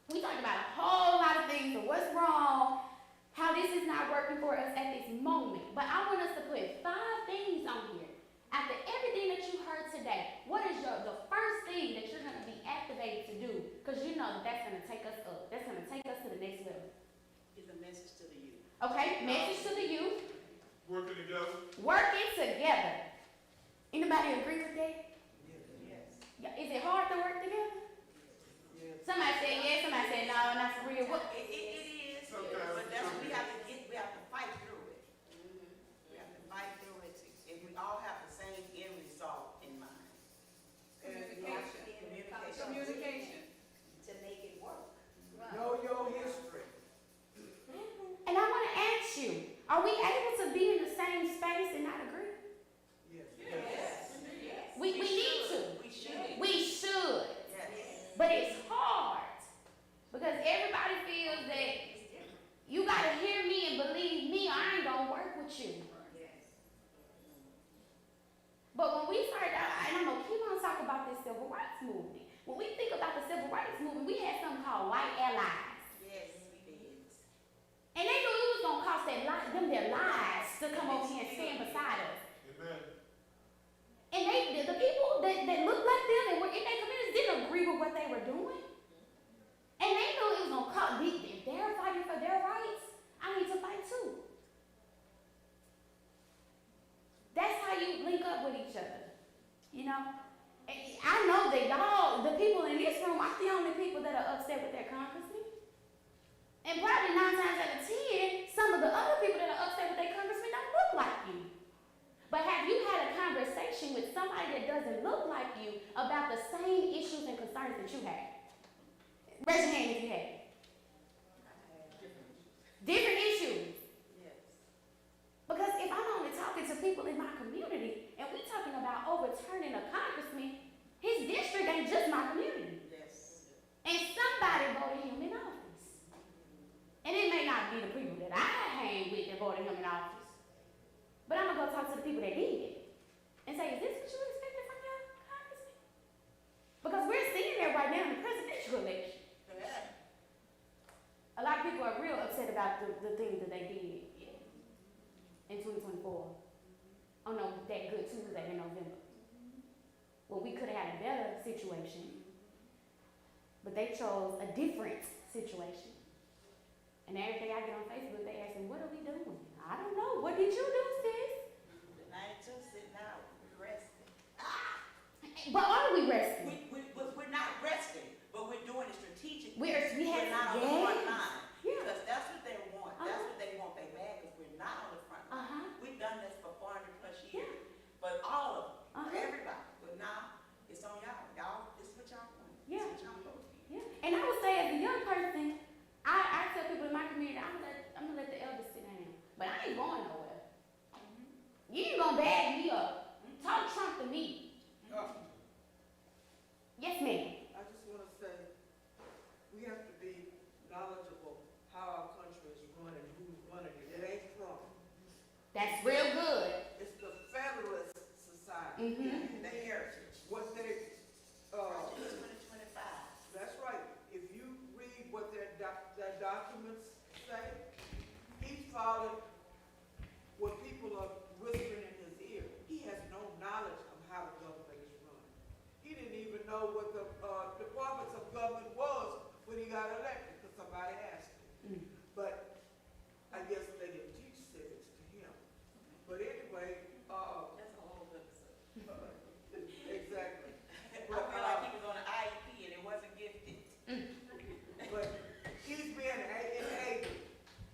We talked about a whole lot of things of what's wrong, how this is not working for us at this moment. But I want us to put 5 things on here. After everything that you heard today, what is the first thing that you're going to be activated to do? Because you know that's going to take us up. That's going to take us to the next level. Is a message to the youth. Okay, message to the youth. Working together. Working together. Anybody agree with that? Yes. Yeah, is it hard to work together? Yes. Somebody said yes, somebody said no, not for real. What? It is, Sometimes- but that's what we have to fight through it. We have to fight through it, if we all have the same end result in mind. Communication. To make it work. Know your history. And I want to ask you, are we able to be in the same space and not agree? Yes. Yes. We need to. We should. We should. Yes. But it's hard because everybody feels that you got to hear me and believe me or I ain't going to work with you. But when we started out, and I'm going to keep on talking about this civil rights movement. When we think about the civil rights movement, we had something called white allies. Yes, we did. And they knew it was going to cost them their lives to come over here and stand beside us. Amen. And the people that looked like them and were in their communities didn't agree with what they were doing. And they knew it was going to cost, if they're fighting for their rights, I need to fight too. That's how you link up with each other, you know? And I know that y'all, the people in this room, aren't the only people that are upset with their congressman. And probably 9 times out of 10, some of the other people that are upset with their congressman don't look like you. But have you had a conversation with somebody that doesn't look like you about the same issues and concerns that you have? Raise your hand if you have. Different issues. Yes. Because if I'm only talking to people in my community and we're talking about overturning a congressman, his district ain't just my community. Yes. And somebody voted him in office. And it may not be the people that I hang with that voted him in office. But I'm going to go talk to the people that did and say, is this what you expected from your congressman? Because we're seeing that right now in the presidential election. Yeah. A lot of people are real upset about the things that they did in 2024. Oh no, that good Tuesday in November. Well, we could have had a better situation, but they chose a different situation. And every day I get on Facebook, they ask me, what are we doing? I don't know. What did you do, sis? The 92 sitting out, resting. But are we resting? We're not resting, but we're doing it strategically. We have We're not on the yes. front line. Yeah. Because that's what they want. That's Uh-huh. what they want. They mad because we're not on the front line. Uh-huh. We've done this for 400 plus years. But all of them, Uh-huh. everybody. But now, it's on y'all. Y'all, this is what y'all want. Yeah. This is what y'all supposed to be. Yeah. And I would say as a young person, I tell people in my community, I'm gonna let the elders sit down. But I ain't going nowhere. You ain't gonna bag me up. Talk Trump to me. Yes, ma'am. I just wanna say, we have to be knowledgeable how our country is running, who's running it. It ain't Trump. That's real good. It's the Federalist Society. Mm-hmm. The heritage. What they, It's 2025. that's right. If you read what their documents say, he's followed what people are whispering in his ear. He has no knowledge of how the government is run. He didn't even know what the departments of government was when he got elected, because somebody asked him. But I guess they didn't teach civics to him. But anyway, That's a whole episode. exactly. I feel like he was on an IEP and it wasn't gifted. But he's been enabled.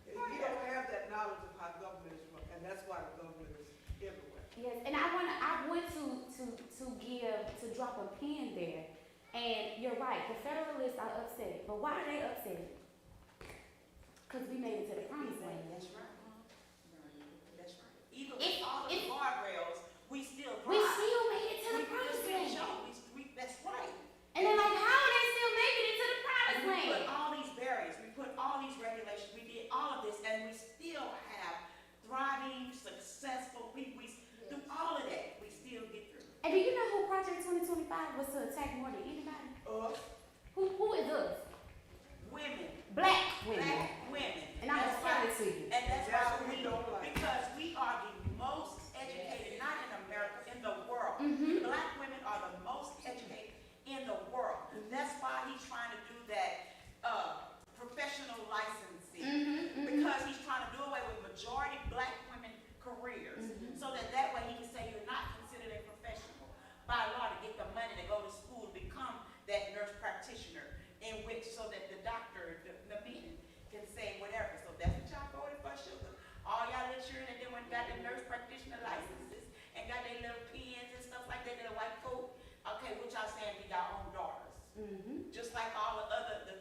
He don't have that knowledge of how government is run, and that's why the government is everywhere. Yes, and I want to drop a pin there. And you're right, the Federalists are upset. But why are they upset? Because we made it to the promised land. That's right. That's right. Even If- with all of the if- guardrails, we still We thrive. still made it to the We promised just land. show. That's right. And they're like, how are they still making it to the promised And we put land? all these barriers, we put all these regulations, we did all of this, and we still have thriving, successful people. Through all of that, we still get through. And do you know who Project 2025 was to attack more than anybody? Who is us? Women, Black women. black women. And I'm That's gonna tell right. it to you. And that's That's why what we we, don't like. because we are the most educated, not in America, in the world. Mm-hmm. Black women are the most educated in the world. That's why he's trying to do that, professional licensing. Mm-hmm. Because he's trying to do away with majority black women careers. Mhm. So that way he can say you're not considered a professional by law to get the money to go to school to become that nurse practitioner, in which, so that the doctor, the men can say whatever. So that's what y'all voted for, sugar. All y'all little children that then went got their nurse practitioner licenses and got their little pens and stuff like that in a white coat. Okay, what y'all saying be y'all own daughters. Mm-hmm. Just like all the other, the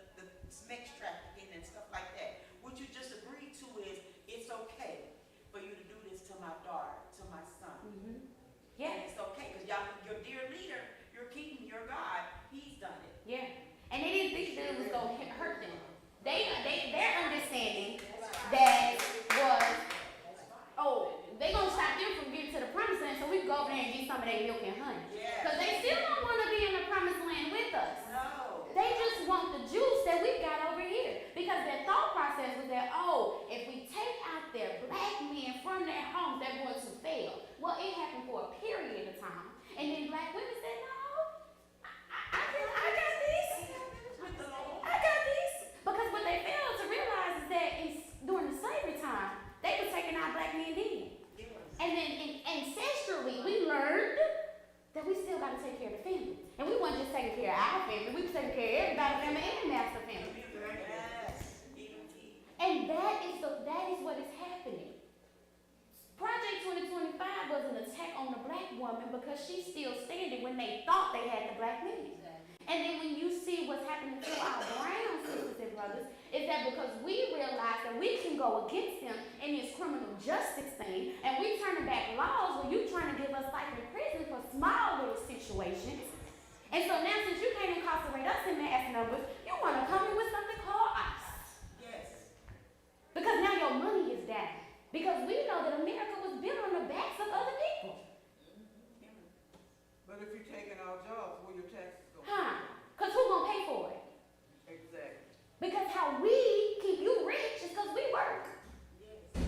sex trafficking and stuff like that. What you just agreed to is, it's okay for you to do this to my daughter, to my son. Mm-hmm. And Yeah, it's okay, because y'all, your dear leader, your king, your God, he's done it. yeah. And they didn't think that it was gonna hurt them. Their understanding that was, oh, they gonna stop them from getting to the promised land, so we can go over there and get some of their milk and honey. Yeah. Cause they still don't wanna be in the promised land with us. No. They just want the juice that we got over here. Because their thought process was that, oh, if we take out their black men from their homes, they're going to fail. Well, it happened for a period of time. And then black women said, no, I got this. With the Lord. I got this. Because what they failed to realize is that during the slavery time, they were taking our black men in. And then ancestrally, we learned that we still got to take care of the family. And we weren't just taking care of our family, we was taking care of everybody's family and master family. Yes. Even he. And that is what is happening. Project 2025 was an attack on the black woman because she's still standing when they thought they had the black men. And then when you see what's happening to our brown sisters and brothers, is that because we realize that we can go against them in this criminal justice thing, and we turning back laws where you trying to give us life in prison for small little situations. And so now since you can't incarcerate us in mass numbers, you want to come in with something called ICE. Yes. Because now your money is down. Because we know that America was built on the backs of other people. But if you're taking our jobs, where your taxes go? Because who gonna pay for it? Exactly. Because how we keep you rich is because we work. Yes.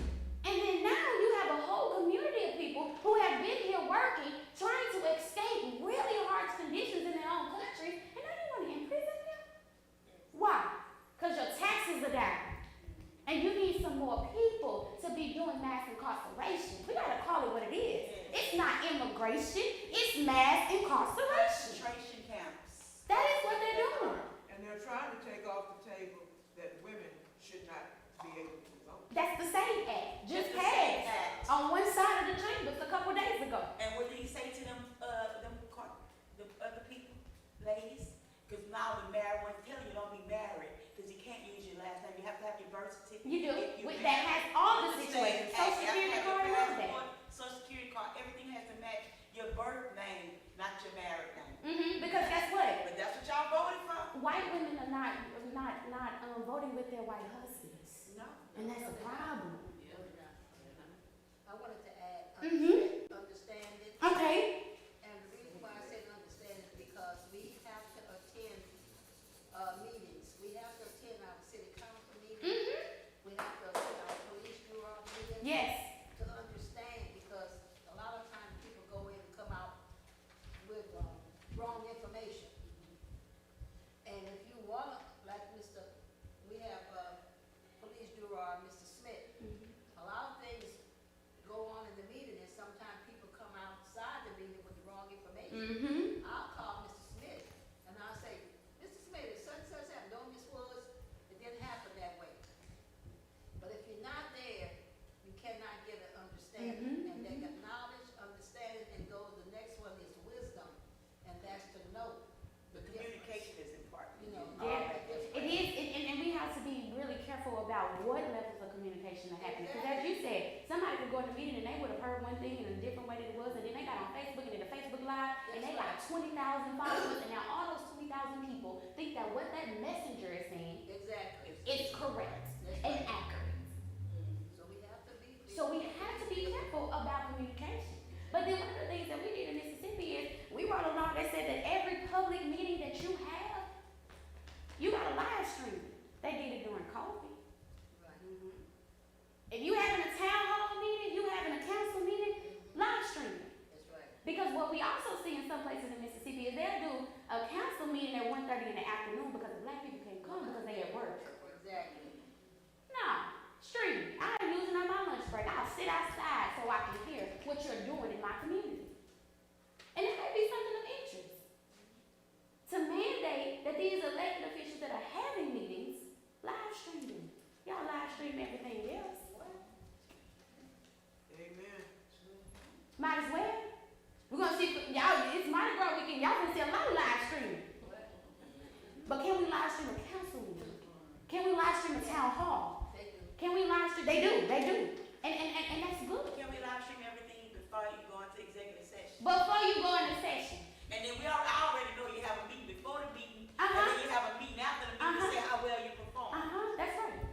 And then now you have a whole community of people who have been here working, trying to escape really harsh conditions in their own country, and now you want to imprison them? Why? Because your taxes are down. And you need some more people to be doing mass ladies? Because now the married one's telling you don't be married, because you can't use your last name, you have to have your birth certificate. You do, if you're that has all the married. situations, social security card and all of that. Social security card, everything has to match your birth name, not your married name. Because guess what? But that's what y'all voted for? White women are not voting with their white husbands, No. and that's a problem. I wanted to add, Mhm. understanding. Okay. And the reason why I said understand is because we have to attend, meetings. We have to attend our city council meetings. We have to attend our police bureau meetings. Yes. To understand, because a lot of times people go in and come out with, wrong information. And if you wanna, like we have, police bureau, Mr. Smith, a lot of things go on in the meeting, and sometimes people come outside the meeting with the wrong information. I'll call Mr. Smith, and I'll say, Mr. Smith, if such and such happened, don't Miss Woods, it didn't happen that way. But if you're not there, you cannot get an understanding, and they got knowledge, understanding, and goes, the next one is wisdom, and that's to know The the difference. communication is important. You know, Yeah, the difference. it is, and we have to be really careful about what levels of communication are happening. Because as you said, somebody could go in a meeting and they would have heard one thing in a different way than it was, and then they got on Facebook and did a Facebook Live, and they got 20,000 followers, and now all those 20,000 people think that what that messenger is saying Exactly. is correct That's and right. accurate. So we have to be. So we have to be careful about communication. But then one of the things that we did in Mississippi is we wrote a law that said that every public meeting that you have, you got to live stream it. They did it during COVID. Right. If you having a town hall meeting, you having a council meeting, live stream it. That's right. Because what we also see in some places in Mississippi is they'll do a council meeting at 1:30 in the afternoon because the black people can't come because they at work. Exactly. No, stream it. I'm using up my lunch break. I'll sit outside so I can hear what you're doing in my community. And it may be something of interest. To mandate that these elected officials that are having meetings, live stream them. Y'all live stream everything else. Amen. Might as well. We're gonna see, y'all, it's Mardi Gras weekend. Y'all can see a lot of live streaming. But can we live stream a council meeting? Can we live stream a town hall? They do. Can we live stream? They do. And that's good. Can we live stream everything before you go into executive session? Before you go into session. And then I already know you have a meeting before the meeting, and Uh-huh. then you have a meeting after the meeting to say how well you perform. That's right.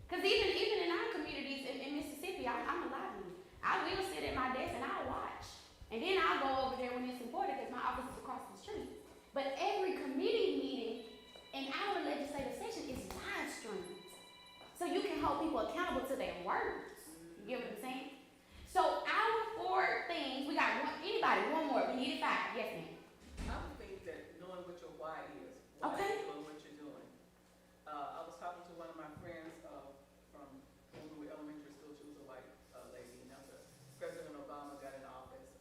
Because even in our communities in Mississippi, I'm a live lead. I will sit at my desk and I'll watch. And then I'll go over there when it's important because my office is across the street. But every committee meeting in our legislative session is live streamed. So you can hold people accountable to their words. You get what I'm saying? So our 4 things, we got one more. We needed 5. Yes, ma'am. I would think that knowing what your why is, Okay. you're doing what you're doing. I was talking to one of my friends from Woodbury Elementary School. She was a white lady, and after President Obama got in office,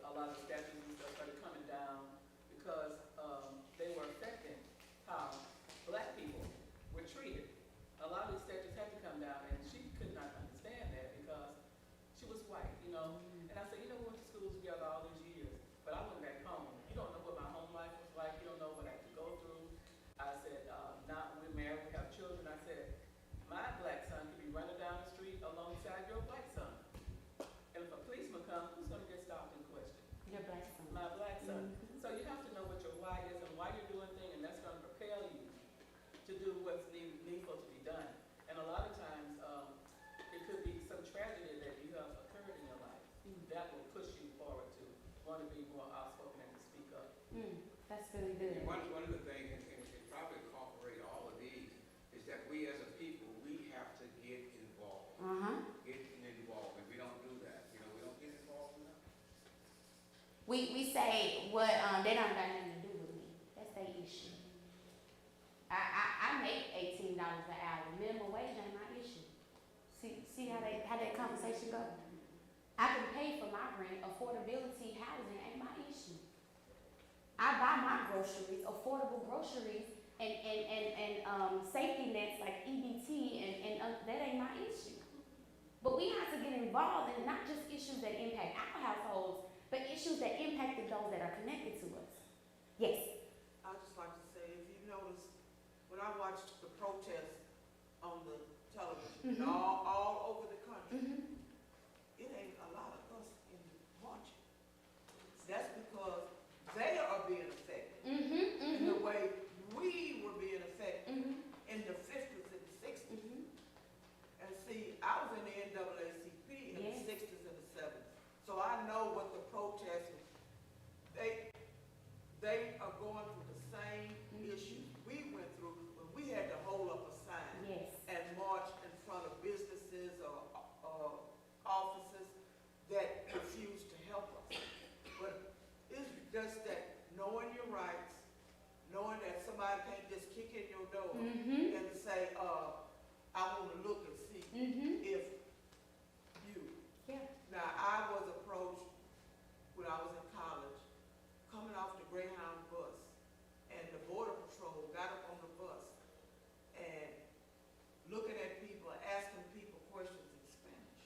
a lot of statues and stuff started coming down because they were affecting how black people were treated. A lot of these statues had to come down, and she could not understand that because she was white, And I said, we went to schools together all these years, but I went back home. You don't know what my home life was like. You don't know what I had to go through. I said, now we're married, we have children. I said, my black son could be running down the street alongside your black son. And if a policeman comes, who's going to get stopped and questioned? Your black son. My black son. So you have to know what your why is and why you're doing things, and that's going to propel you to do what's needful to be done. And a lot of times, it could be some tragedy that you have occurred in your life that will push you forward to want to be more outspoken and to speak up. That's really good. One of the things, and probably incorporate all of these, is that we as a people, we have to get involved. Get involved, and we don't do that. We don't get involved enough. We say what they don't got nothing to do with me. That's their issue. I make $18 an hour. Minimum wage ain't my issue. See how that conversation go? I can pay for my rent. Affordability, housing ain't my issue. I buy my groceries, affordable groceries, and safety nets like EBT, and that ain't my issue. But we have to get involved in not just issues that impact our households, but issues that impacted those that are connected to us. and Mhm. all over the country. Mhm. It ain't a lot of us in marching. That's because they are being affected Mhm. in the Mhm. way we were being affected Mhm. in the 50s and the 60s. Mhm. And see, I was in the NAACP in Yes. the 60s and the 70s. So I know what the protesters, they are going through the same issues we went through when we had to hold up a sign Yes. and march in front of businesses or offices that refuse to help us. But it's just that knowing your rights, knowing that somebody can't just kick in your door Mhm. and say, I want to look and see Mhm. if you. Yeah. Now, I was approached when I was in college, coming off the Greyhound bus, and the Border Patrol got up on the bus and looking at people, asking people questions in Spanish.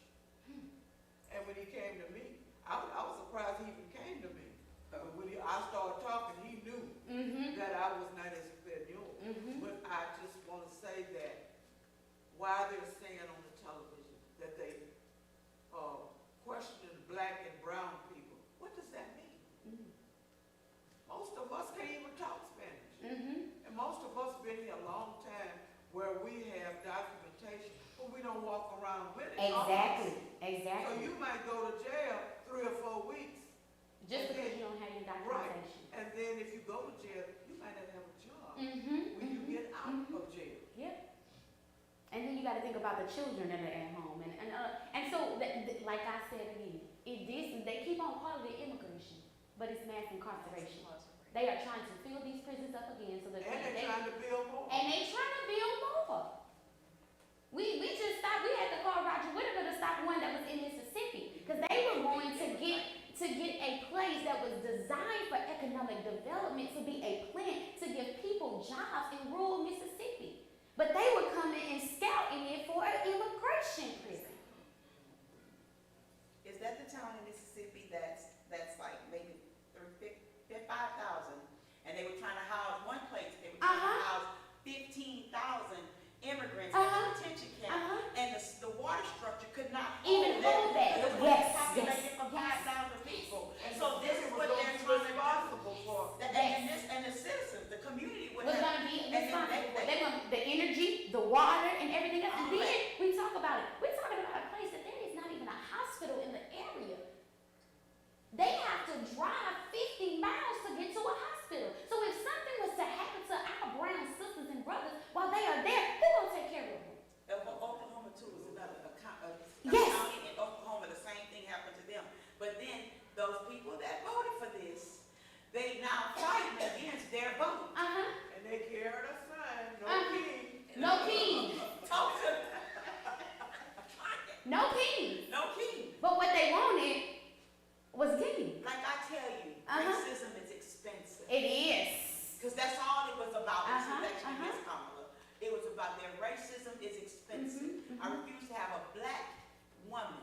And when he came to me, I was surprised he even came to me. But when I started talking, he knew Mhm. that I was not Espanol. Mhm. But I just want to say that why they're saying on the television that they questioning black and brown people, what does that mean? Mhm. Most of us can't even talk Spanish. Mhm. And most of us been here a long time where we have documentation, but we don't walk around with it. Exactly. So Exactly. you might go to jail 3 or 4 weeks, Just because you don't have your documentation. and then if you go to jail, you might not have a job Mhm. when you Mhm. get out Mhm. of jail. Yep. And then you got to think about the children that are at home, and so like I said again, they keep on calling it immigration, but it's mass incarceration. They are trying to fill these prisons up again so that And they're trying to build more. and they trying to build more. We just stopped. We had to call Roger Whittaker to stop one that was in Mississippi because they were going to get a place that was designed for economic development to be a plant to give people jobs in rural Mississippi. But they were coming and scouting it for an immigration prison. Is that the town in Mississippi that's like maybe 5,000? And they were trying to house one place, they were trying to house 15,000 immigrants in a detention camp. And the water structure could not Even hold that. It was Yes, populated yes, for yes. 5,000 people. And So this is what they're trying to do. responsible for. And the citizens, the community would Was have. going to be then responsible. they- They want the energy, the water, and everything else. And then we talk about it. We're talking about a place that there is not even a hospital in the area. They have to drive 50 miles to get to a hospital. So if something was to happen to our brown sisters and brothers while they are there, who will take care of them? Oklahoma too is another Yes. county in Oklahoma, the same thing happened to them. But then those people that voted for this, they now fighting against their vote. And they carried a sign, no king. No king. Talk to No king. no king. But what they wanted was king. Like I tell you, racism is expensive. It is. Because that's all it was about, this Uh-huh, election uh-huh. against Kamala. It was about their racism is expensive. I refuse to have a black woman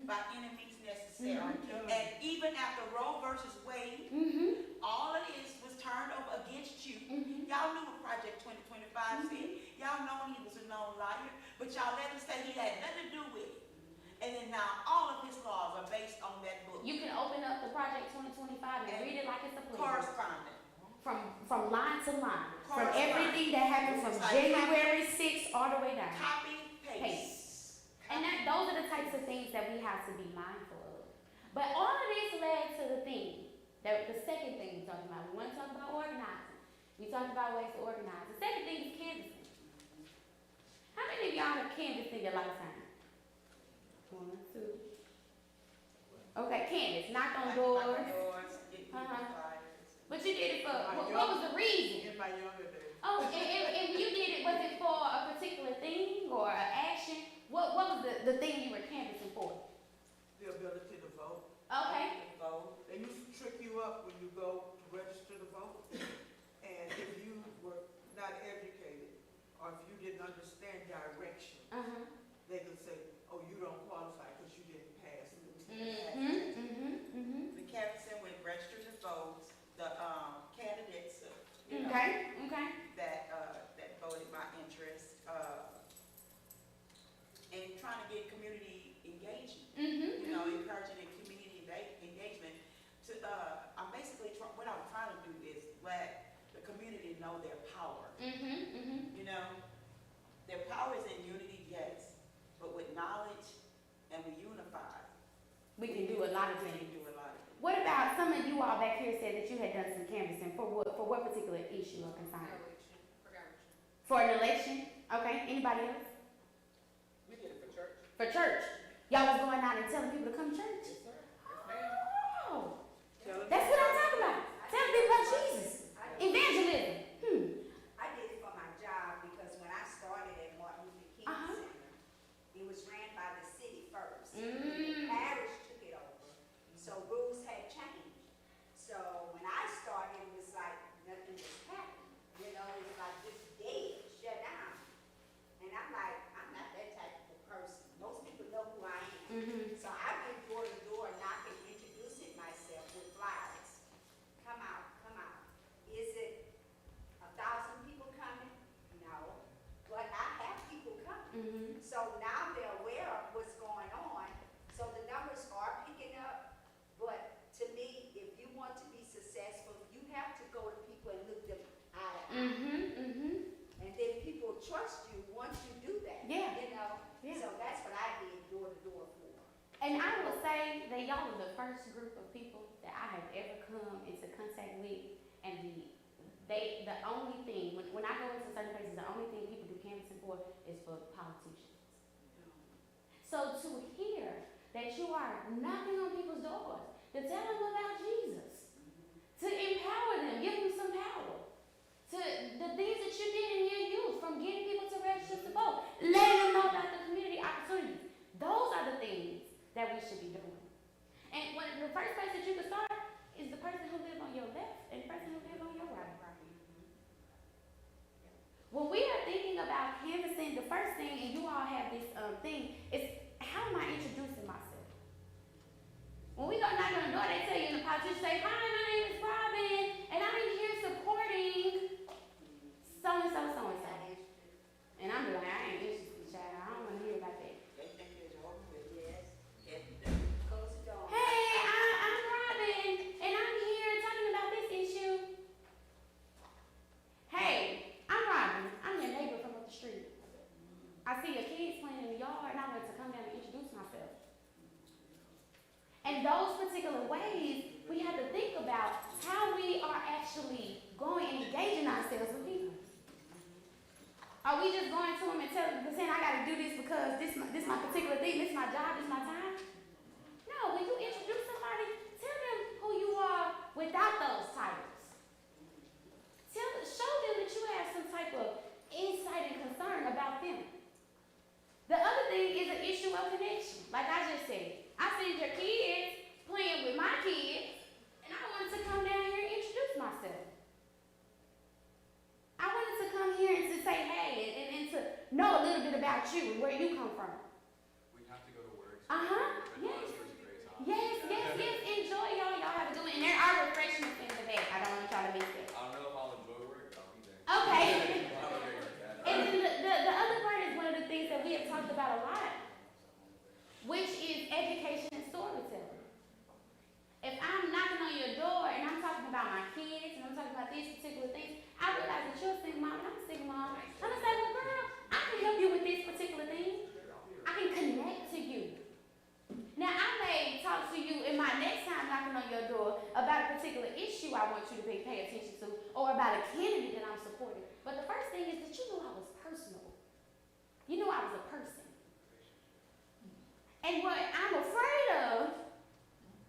by any means necessary. And even after Roe versus Wade, all of this was turned over against you. Y'all knew what Project 2025 said. Y'all know he was a known liar, but y'all let him say he had nothing to do with it. And then now all of his laws are based on that book. You can open up the Project 2025 and read it like it's a playbook. Correspondent. From line to line. From Correspondent. everything that happened from It's like January 6th all the way down. Copy, paste. And those are the types of things that we have to be mindful of. But all of this led to the thing, the second thing we talked about. We want to talk about organizing. We talked about ways to organize. The second thing is canvassing. How many of y'all have canvassed in your lifetime? 1, 2. Okay, canvass, knocked on doors. Get Uh-huh. flyers. But you did it for, what was the reason? In my younger days. Oh, and you did it, was it for a particular thing or an action? What was the thing you were canvassing for? The ability to vote. Okay. Vote. They used to trick you up when you go to register to vote. And if you were not educated, or if you didn't understand direction, they could say, oh, you don't qualify because you didn't pass. The canvassing with registered to vote, the candidates, Okay. that voted my interest, community know their power. Mm-hmm. You know, their power is in unity, yes, but with knowledge and we unify, We can do a lot of we things. can do a lot of things. What about some of you all back here said that you had done some canvassing for what particular issue or concern? For an election? Okay, anybody else? We did it for church. For church? Y'all was going out and telling people to come to church? Yes, sir. Yes, ma'am. Oh, Tell us that's what I'm talking about. Telling people about Jesus. Evangelism. I did it for my job because when I started at Martin Luther King Uh-huh. Center, it was ran by the city first. Mm. Parish took it over, so rules had changed. So when I started, it was like nothing was happening. You know, it was like just dead, shut down. And I'm like, I'm not that type of person. Most people know who I am. Mm-hmm. So I went door to door knocking, introducing myself with flyers. Come out, come out. Is it 1,000 people coming? No. But I have people coming. Mm-hmm. So now they're aware of what's going on. So the numbers are picking up. But to me, if you want to be successful, you have to go to people and look them eye to eye. Mm-hmm. Mm-hmm. And then people trust you once you do that. Yeah. You know? Yeah. So that's what I did door to door for. And I will say that y'all are the first group of people that I have ever come into contact with, and the only thing, when I go into certain places, the only thing people do canvassing for is for politicians. So to hear that you are knocking on people's doors, to tell them about Jesus, to empower them, give them some power, to the things that you did in your youth, from getting people to register to vote, letting them know about the community opportunities. Those are the things that we should be doing. And the first place that you can start is the person who lives on your left and the person who lives on your right. When we are thinking about canvassing, the first thing, and you all have this thing, is how am I introducing myself? When we go knock on the door, they tell you in the politician, say, hi, my name is Robin, and I'm here supporting so-and-so, so-and-so. And I'm like, I ain't interested, child. I don't want to hear about that. They think it's over with. Yes. Yes. Close the door. Hey, I'm Robin, and I'm here talking about this issue. Hey, I'm Robin. I'm your neighbor from up the street. I see your kids playing in the yard, and I want to come down and introduce myself. And those particular ways, we have to think about how we are actually going and engaging ourselves with people. Are we just going to them and saying, I got to do this because this my particular thing, this my job, this my time? No, when you introduce somebody, tell them who you are without those titles. Show them that you have some type of insight and concern about them. The other thing is an issue of connection. Like I just said, I seen your kids playing with my kids, and I wanted to come down here and introduce myself. I wanted to come here and to say hey, and to know a little bit about you and where you come from. We have to go to work. Uh-huh, yes. Yes. Enjoy, y'all. Y'all have a good one. And there are refreshments in the back. I don't want y'all to miss that. I don't know if I'll enjoy work, but I'll be there. Okay. I'll be there. And then the other part is one of the things that we have talked about a lot, which is education and storytelling. If I'm knocking on your door and I'm talking about my kids and I'm talking about these particular things, I realize that you're a single mom and I'm a single mom. I'm gonna say, well, girl, I can help you with this particular thing. I can connect to you. Now, I may talk to you in my next time knocking on your door about a particular issue I want you to pay attention to, or about a candidate that I'm supporting. But the first thing is that you knew I was personable. You knew I was a person. And what I'm afraid of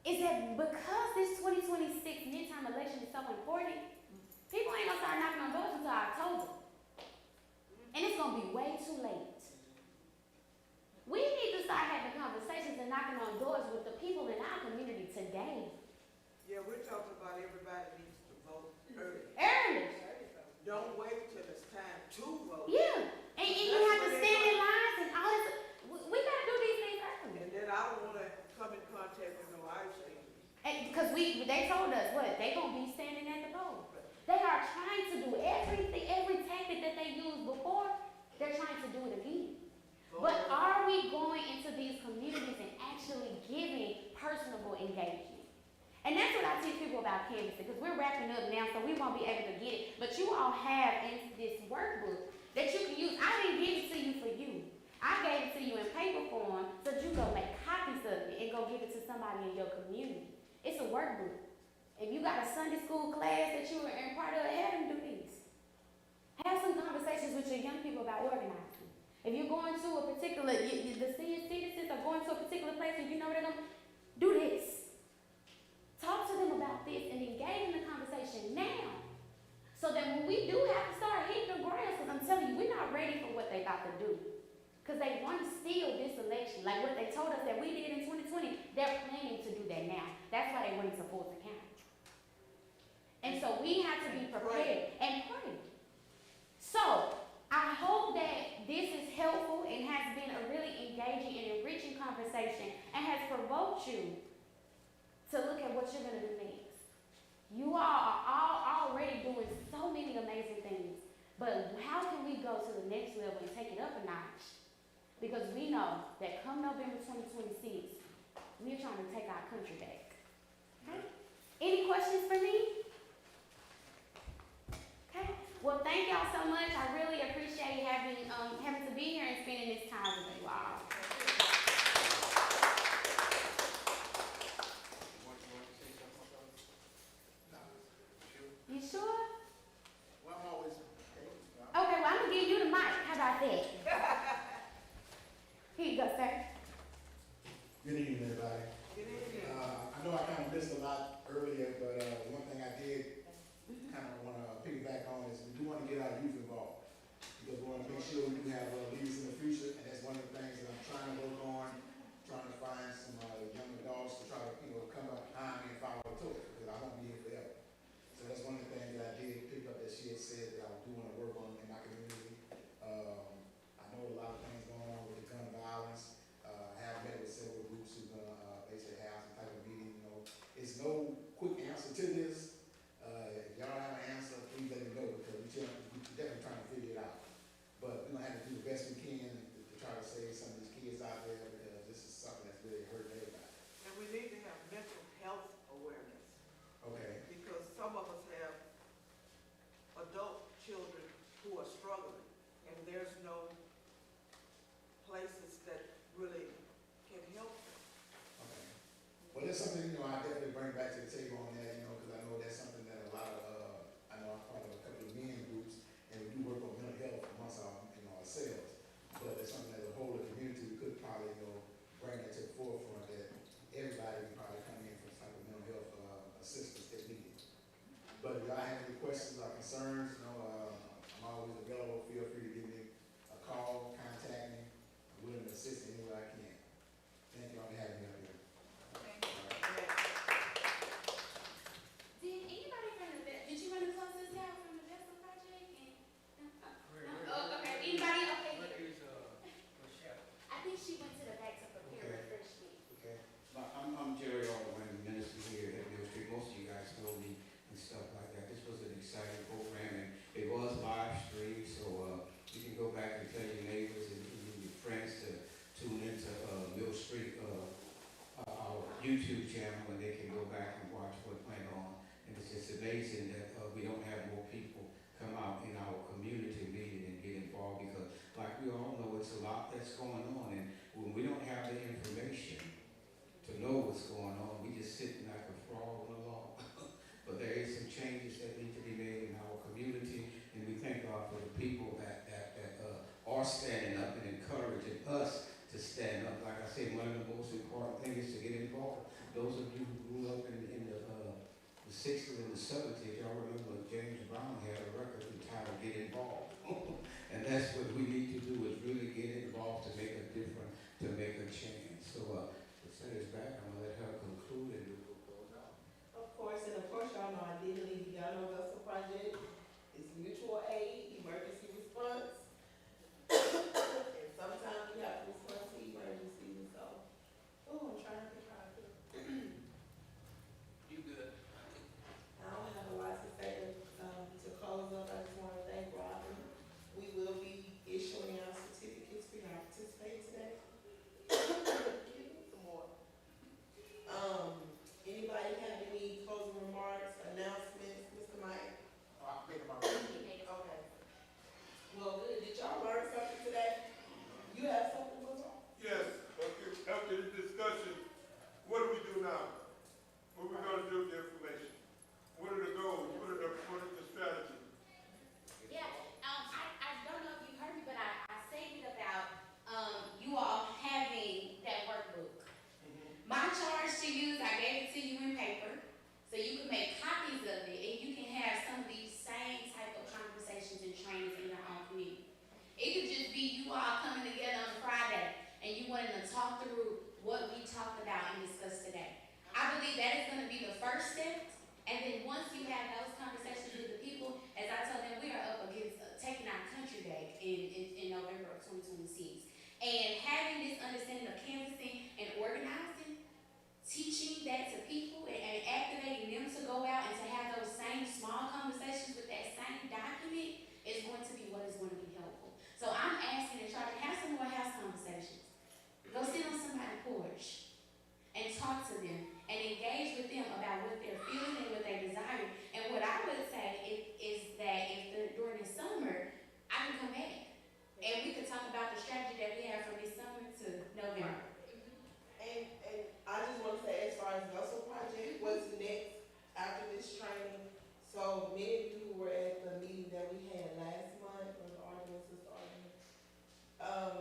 is that because this 2026 midterm election is so important, people ain't gonna start knocking on doors until October. And it's gonna be way too late. We need to start having conversations and knocking on doors with the people in our community today. Yeah, we're talking about everybody needs to vote early. Early. Don't wait till it's time to vote. Yeah. And you have to stand in lines and all this. We gotta do these things early. And then I don't wanna come in contact with no ice cream. Because they told us what? They gonna be standing at the poll. They are trying to do everything, every tactic that they used before, they're trying to do it again. But are we going into these communities and actually giving personable engagement? And that's what I teach people about canvassing, because we're wrapping up now, so we won't be able to get it. But you all all have in this workbook that you can use. I didn't give it to you for you. I gave it to you in paper form so that you go make copies of it and go give it to somebody in your community. It's a workbook. If you got a Sunday school class that you were in part of, have them do this. Have some conversations with your young people about organizing. If you're going to a particular, the senior citizens are going to a particular place and you know they're going to do this. Talk to them about this and engage in the conversation now. So that when we do have to start hitting the ground, because I'm telling you, we're not ready for what they about to do. Because they want to steal this election. Like what they told us that we did in 2020, they're planning to do that now. That's why they went to Fulton County. And so we have to be prepared and pray. So I hope that this is helpful and has been a really engaging and enriching conversation and has provoked you to look at what you're going to do next. You all are already doing so many amazing things, but how can we go to the next level and take it up a notch? Because we know that come November 2026, we're trying to take our country back. Okay? Any questions for me? Okay. Well, thank y'all so much. I really appreciate having to be here and spending this time with you all. You sure? Well, I'm always. Okay, well, I'm gonna give you the mic. How about that? Here you go, sir. Good evening, everybody. Good evening. I know I kind of missed a lot earlier, but one thing I did kind of want to piggyback on is we do want to get our youth involved. Because we want to make sure we do have leaders in the future, and that's one of the things that I'm trying to work on, trying to find some young adults to try to, come up behind me and follow the torch, because I won't be here forever. So that's one of the things that I did pick up that she had said that I do want to work on in my community. I know a lot of things going on with the gun violence. I have met with several groups who are gonna basically have some type of meeting. It's no quick answer to this. If y'all have an answer, please let me know, because we're definitely trying to figure it out. But we're gonna have to do the best we can to try to save some of these kids out there, because this is something that's really hurting everybody. And we need to have mental health awareness, Okay. because some of us have adult children who are struggling, and there's no places that really can help them. Okay. Well, that's something, I definitely bring back to the table on that, because I know that's something that a lot of, I know I'm part of a couple of men groups, and we do work on mental health amongst ourselves. But it's something that the whole of the community, we could probably, bring that to the forefront, that everybody can probably come in for some type of mental health assistance if needed. But if y'all have any questions or concerns, I'm always available. Feel free to give me a call, contact me. I'm willing to assist any way I can. Thank y'all for having me up here. Did anybody from the did you run across this guy from the Vessel Project? Oh, okay. Anybody? Okay. I think she went to the back to prepare refreshment. Okay. I'm Jerry Alderman, minister here at Mill Street. Most of you guys know me and stuff like that. This was an exciting program, and it was live streamed, so you can go back and tell your neighbors and your friends to tune into Mill Street, our YouTube channel, and they can go back and watch what went on. And it's just amazing that we don't have more people come out in our community meeting and get involved, because like we all know, it's a lot that's going on, and when we don't have the information to know what's going on, we just sitting like a frog on a log. But there is some changes that need to be made in our community, and we thank God for the people that are standing up and encouraging us to stand up. Like I said, one of the most important things is to get involved. Those of you who grew up in the 60s and the 70s, y'all remember James Brown had a record entitled Get Involved. And that's what we need to do, is really get involved to make a difference, to make a change. So to send us back, I'm gonna let her conclude and we'll close out. Of course, y'all know I did lead the Gunner Vessel Project. It's mutual aid, emergency response. And sometimes we have to respond to emergencies, so, I'm trying to think how I feel. You good? I don't have a lot to say to close up. I just want to thank Robin. We will be issuing our certificates for y'all participating today. Some more. Anybody have any closing remarks, announcements, Mr. Mike? many of you who were at the meeting that we had last month, or the argument, sister argument,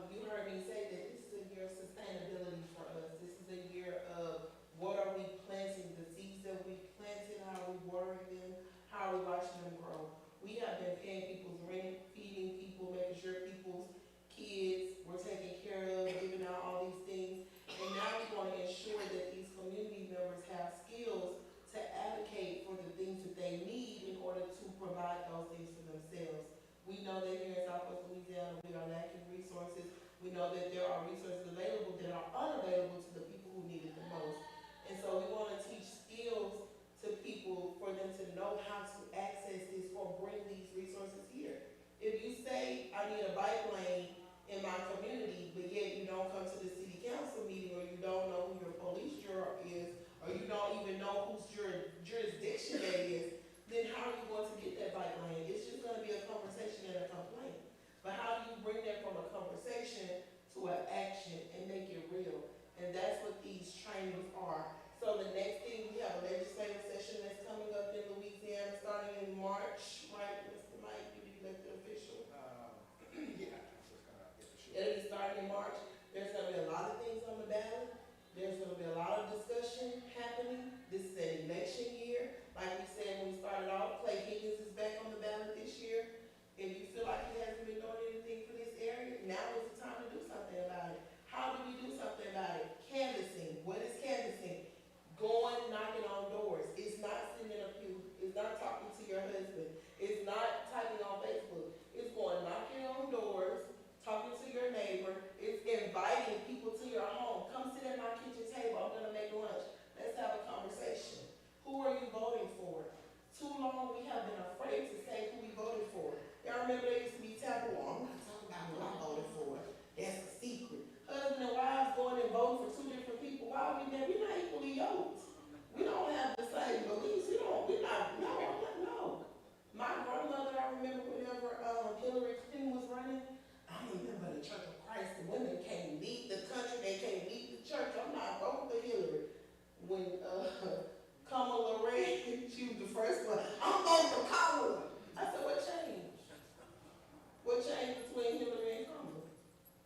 you heard me say that this is a year of sustainability for us. This is a year of what are we planting, the seeds that we planted, how are we watering them, how are we watching them grow. We have been paying people's rent, feeding people, making sure people's kids were taken care of, giving out all these things. And now we want to ensure that these community members have skills to advocate for the things that they need in order to provide those things for themselves. We know that here in Southwest Louisiana, we are lacking resources. We know that there are resources available that are unavailable to the people who need it the most. And so we want to teach skills to people for them to know how to access this or bring these resources here. If you say, I need a bike lane in my community, but yet you don't come to the city council meeting, or you don't know who your police bureau is, or you don't even know whose jurisdiction that is, then how are you going to get that bike lane? It's just going to be a conversation and a complaint. But how do you bring that from a conversation to an action and make it real? And that's what these trainings are. So the next thing, we have a legislative session that's coming up in Louisiana starting in March, right, Mr. Mike, you the elected official? Yeah, it's gonna get for sure. It'll be starting in March. There's gonna be a lot of things on the ballot. There's gonna be a lot of discussion happening. This is an election year. Like we said when we started off, Clay Higgins is back on the ballot this year. If you feel like he hasn't been doing anything for this area, now is the time to do something about it. How do we do something about it? Canvassing. What is canvassing? Going, knocking on doors. It's not sitting in a pew. It's not talking to your husband. It's not typing on Facebook. It's going knocking on doors, talking to your neighbor. It's inviting people to your home. Come sit at my kitchen table. I'm gonna make lunch. Let's have a conversation. Who are you voting for? Too long we have been afraid to say who we voted for. Y'all remember there used to be taboo. I'm not talking about who I voted for. That's a secret. Husband and wives going and voting for two different people. Why are we there? We're not equally yoked. We don't have the same beliefs. We're not, no. My grandmother, I remember whenever Hillary Clinton was running, I remember the Church of Christ, the women can't lead the country, they can't lead the church. I'm not voting for Hillary. When Kamala ran, she was the first one. I'm voting for Kamala. I said, what changed? What changed between Hillary and Kamala?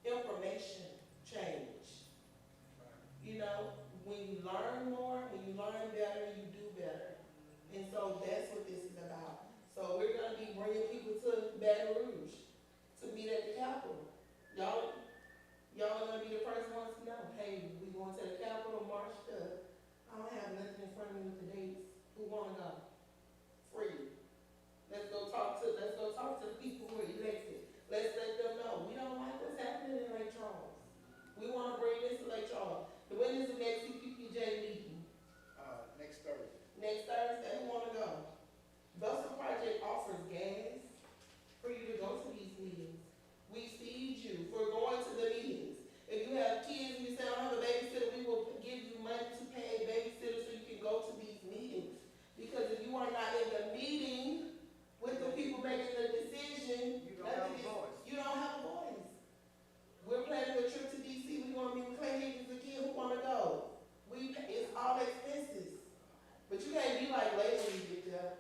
Information change. You know, when you learn more, when you learn better, you do better. And so that's what this is about. So we're going to be bringing people to Baton Rouge to meet at the Capitol. Y'all are going to be the first ones to know, hey, we going to the Capitol March 3rd. I don't have nothing in front of me with the dates. Who want to go? Free. Let's go talk to the people who are elected. Let's let them know. We don't like what's happening in Lake Charles. We want to bring this to Lake Charles. When is the next CPPJ meeting? Next Thursday. Next Thursday, who want to go? Vessel Project offers gas for you to go to these meetings. We feed you for going to the meetings. If you have kids and you say, I don't have a babysitter, we will give you money to pay a babysitter so you can go to these meetings. Because if you are not in the meeting with the people making the decision, You don't have a voice. you don't have a voice. We're planning a trip to DC. We're going to be with Clay Higgins again. Who want to go? It's all expenses. But you can't be like Lay when you get there.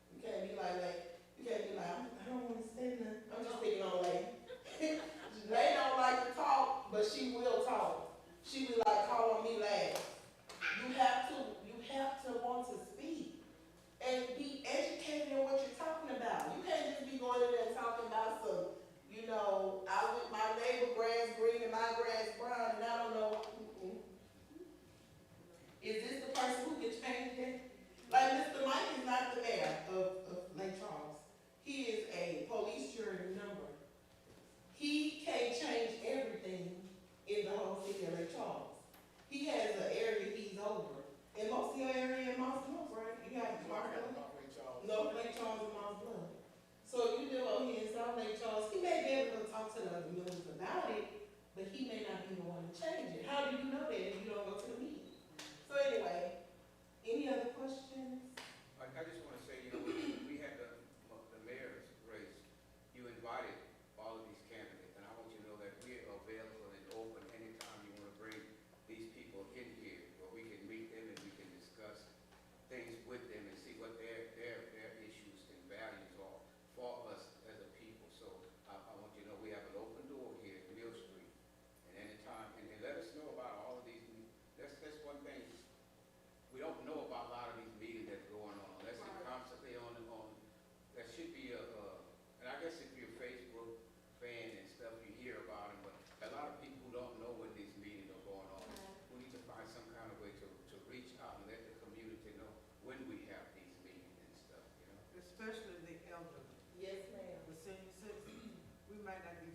You can't be like I don't want to say nothing. I'm just picking on Lay. Lay don't like to talk, but she will talk. She be like, call on me last. You have to want to speak and be educated in what you're talking about. You can't just be going in there and talking about some, I with my neighbor grass green and my grass brown, and I don't know. Is this the person who can change it? Like Mr. Mike is not the mayor of Lake Charles. He is a police jury member. He can't change everything in the whole city of Lake Charles. He has an area he's over. And most of your area in Moss Bluff, right? You have Marco, North Lake Charles and Moss Bluff. So you live over here in South Lake Charles. He may be able to talk to the other members about it, but he may not be the one to change it. How do you know that if you don't go to the meeting? So anyway, any other questions? I just want to say, we had the mayor's race. You invited all of these candidates, and I want you to know that we are available and open anytime you want to bring these people in here, where we can meet them and we can discuss things with them and see what their issues can might not be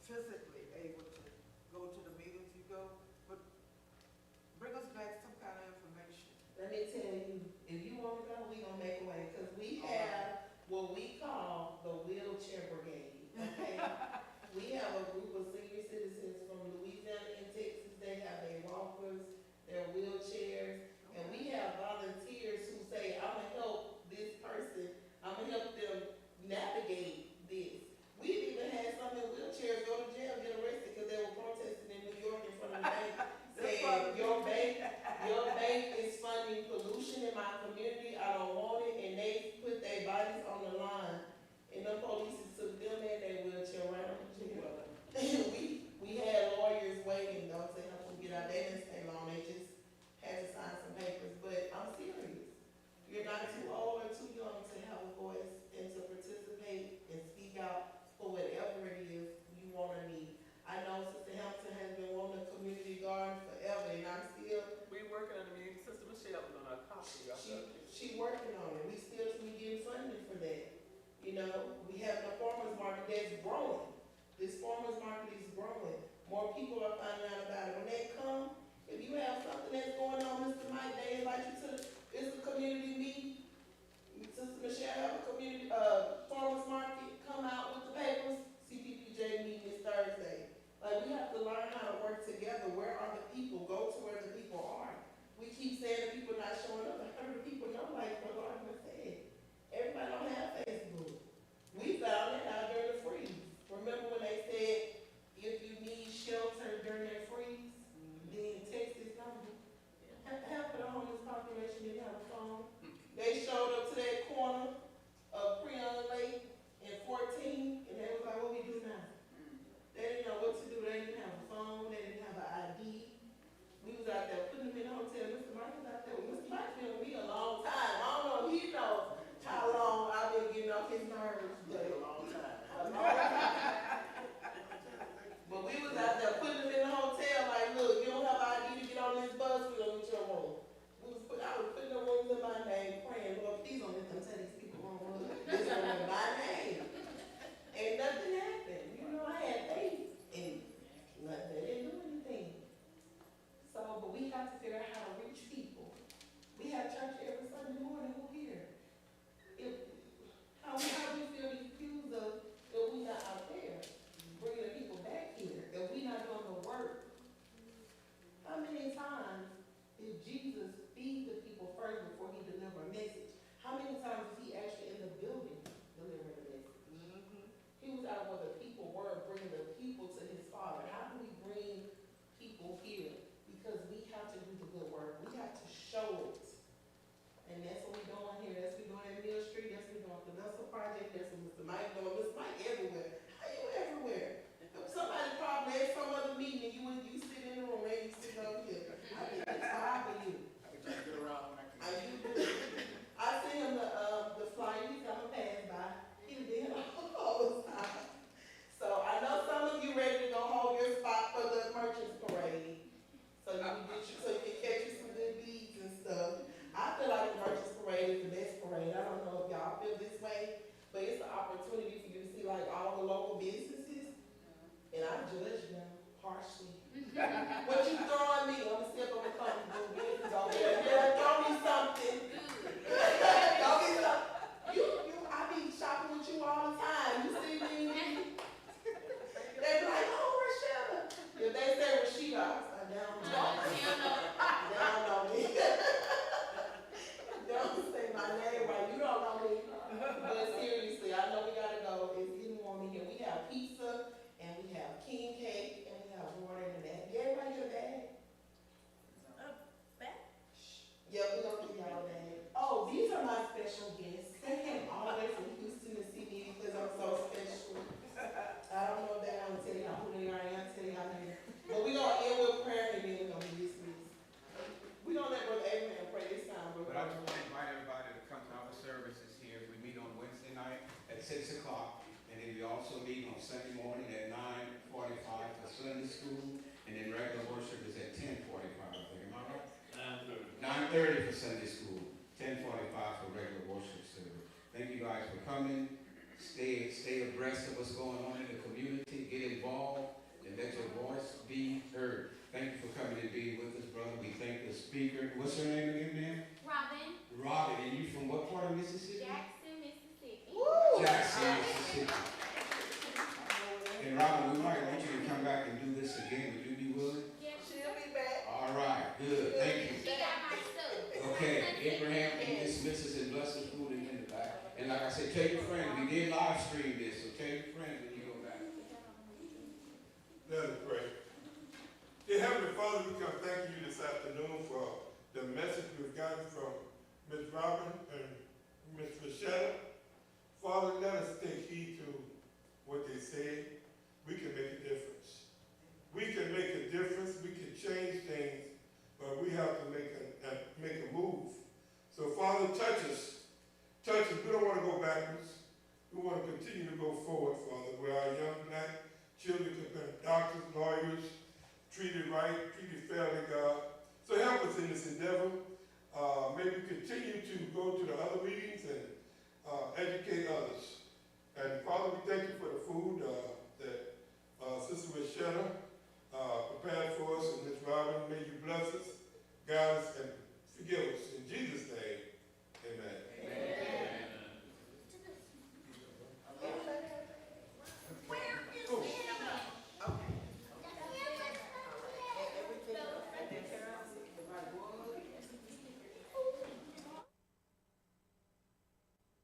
physically able to go to the meetings you go, but bring us back some kind of information. Let me tell you, if you wanna go, we gonna make a way, cause we have what we call the wheelchair brigade, okay? We have a group of senior citizens from Louisiana and Texas, they have their walkers, their wheelchairs, and we have volunteers who say, I'ma help this person, I'ma help them navigate this. We've even had some in wheelchairs go to jail, get arrested, cause they were protesting in New York in front of the bank, saying, your bank is funding pollution in my community, I don't want it, and they put their bodies on the line. And the police took them in their wheelchair right on the jail. We had lawyers waiting though to help them get out, they didn't stay long, they just had to sign some papers, but I'm serious. You're not too old or too young to have a voice and to participate and speak out for whatever it is you wanna need. I know Sister Hampton has been wanting a community garden forever, and I'm still, We working on the meeting, Sister Michelle is on a copy of it. she working on it, we getting funding for that. You know, we have the farmer's market that's growing, this farmer's market is growing, more people are finding out about it. When they come, if you have something that's going on, Mr. Mike, they invite you to, it's a community meeting. Sister Michelle have a community, farmer's market, come out with the papers, CPPJ meeting is Thursday. Like, we have to learn how to work together. Where are the people? Go to where the people are. We keep saying the people not showing up, but how do the people know, like what Lord said? Everybody don't have Facebook. We found it out during the freeze. Remember when they said, if you need shelter during that freeze, then text this number. Half of the homeless population didn't have a phone. They showed up to that corner of Creon Lake and 14, and they was like, what we do now? They didn't know what to do, they didn't have a phone, they didn't have an ID. We was out there putting them in a hotel, Mr. Mike was out there, Mr. Mike's been with me a long time, I don't know if he knows how long I've been getting off his nerves, but a long time. But we was out there putting them in the hotel, like, look, you don't have ID to get on this bus, we don't get your room. I was putting the rooms in my name, praying, Lord, please don't let them tell these people wrong, this room in my name. And nothing happened, you know, I had faith, and nothing, they didn't do anything. So, but we have to figure out how to reach people. We have church every Sunday morning, who here? How we feel these pews of, if we not out there, bringing the people back here, if we not doing the work. How many times did Jesus feed the people first before he delivered a message? How many times was he actually in the building delivering a message? He was out where the people were, bringing the people to his Father. How do we bring people here? Because we have to do the good work. We have to show it. And that's what we're doing here. That's what we're doing at Mill Street. That's what we're doing at the Vessel Project. That's what Mr. Mike doing. Mr. Mike everywhere. How you everywhere? Somebody probably at some other meeting and you sit in the room and you sit over here. I think it's hard for you. I can try to get around when I can. I sent him the flyer. He's gonna pass by. He did all the time. So I know some of you ready to go hold your spot for the merchants parade. So you can catch you some good beads and stuff. I feel like the merchants parade is the best parade. I don't know if y'all feel this way, but it's an opportunity for you to see like all the local businesses. And I judge them harshly. What you throwing me? I'm gonna step on the phone and do business over there. Yeah, throw me something. Throw me something. I be shopping with you all the time. You see me? They be like, oh, Rashida. If they say Rashida, I was like, down on me. Don't say my name right. You don't know me. But seriously, I know we gotta go. It's getting warm in here. We have pizza, and we have king cake, and we have water in the bag. Get everybody your bag? Yeah, we're gonna give y'all a bag. Oh, these are my special guests. They came all the way from Houston to see me because I'm so special. I don't know if they want to tell y'all who they are. I tell y'all later. But we're gonna end with prayer and then we're gonna be dismissed. We're gonna let Brother Abraham pray this time. But I just want to invite everybody to come to our services here. We meet on Wednesday night at 6 o'clock. And then we also meet on Sunday morning at 9:45 for Sunday school. And then regular worship is at 10:45, I think. Am I right? 9:30 for Sunday school. 10:45 for regular worship service. Thank you guys for coming. stay abreast of what's going on in the community, get involved, and let your voice be heard. Thank you for coming and being with us, brother. We thank the speaker. What's your name again, ma'am? Robin, Robin, and you from what part of Mississippi? Jackson, Mississippi. Jackson, Mississippi. And Robin, we might want you to come back and do this again. Would you be willing? Yes, She'll be back. All right, good. Thank you. she got my stuff. Okay, Abraham, you dismiss us and bless us food in the back. And like I said, tell your friends, we did live stream this, so tell your friends when you go back. Let us pray. Dear Heavenly Father, we come thanking you this afternoon for the message we've gotten from Ms. Robin and Ms. Rochelle. Father, let us take heed to what they say. We can make a difference. We can make a difference. We can change things, but we have to make a move. So Father, touch us. Touch us. We don't want to go backwards. We want to continue to go forward, Father, where our young black children can be doctors, lawyers, treated right, treated fairly, God. So help us in this endeavor. Maybe continue to go to the other meetings and educate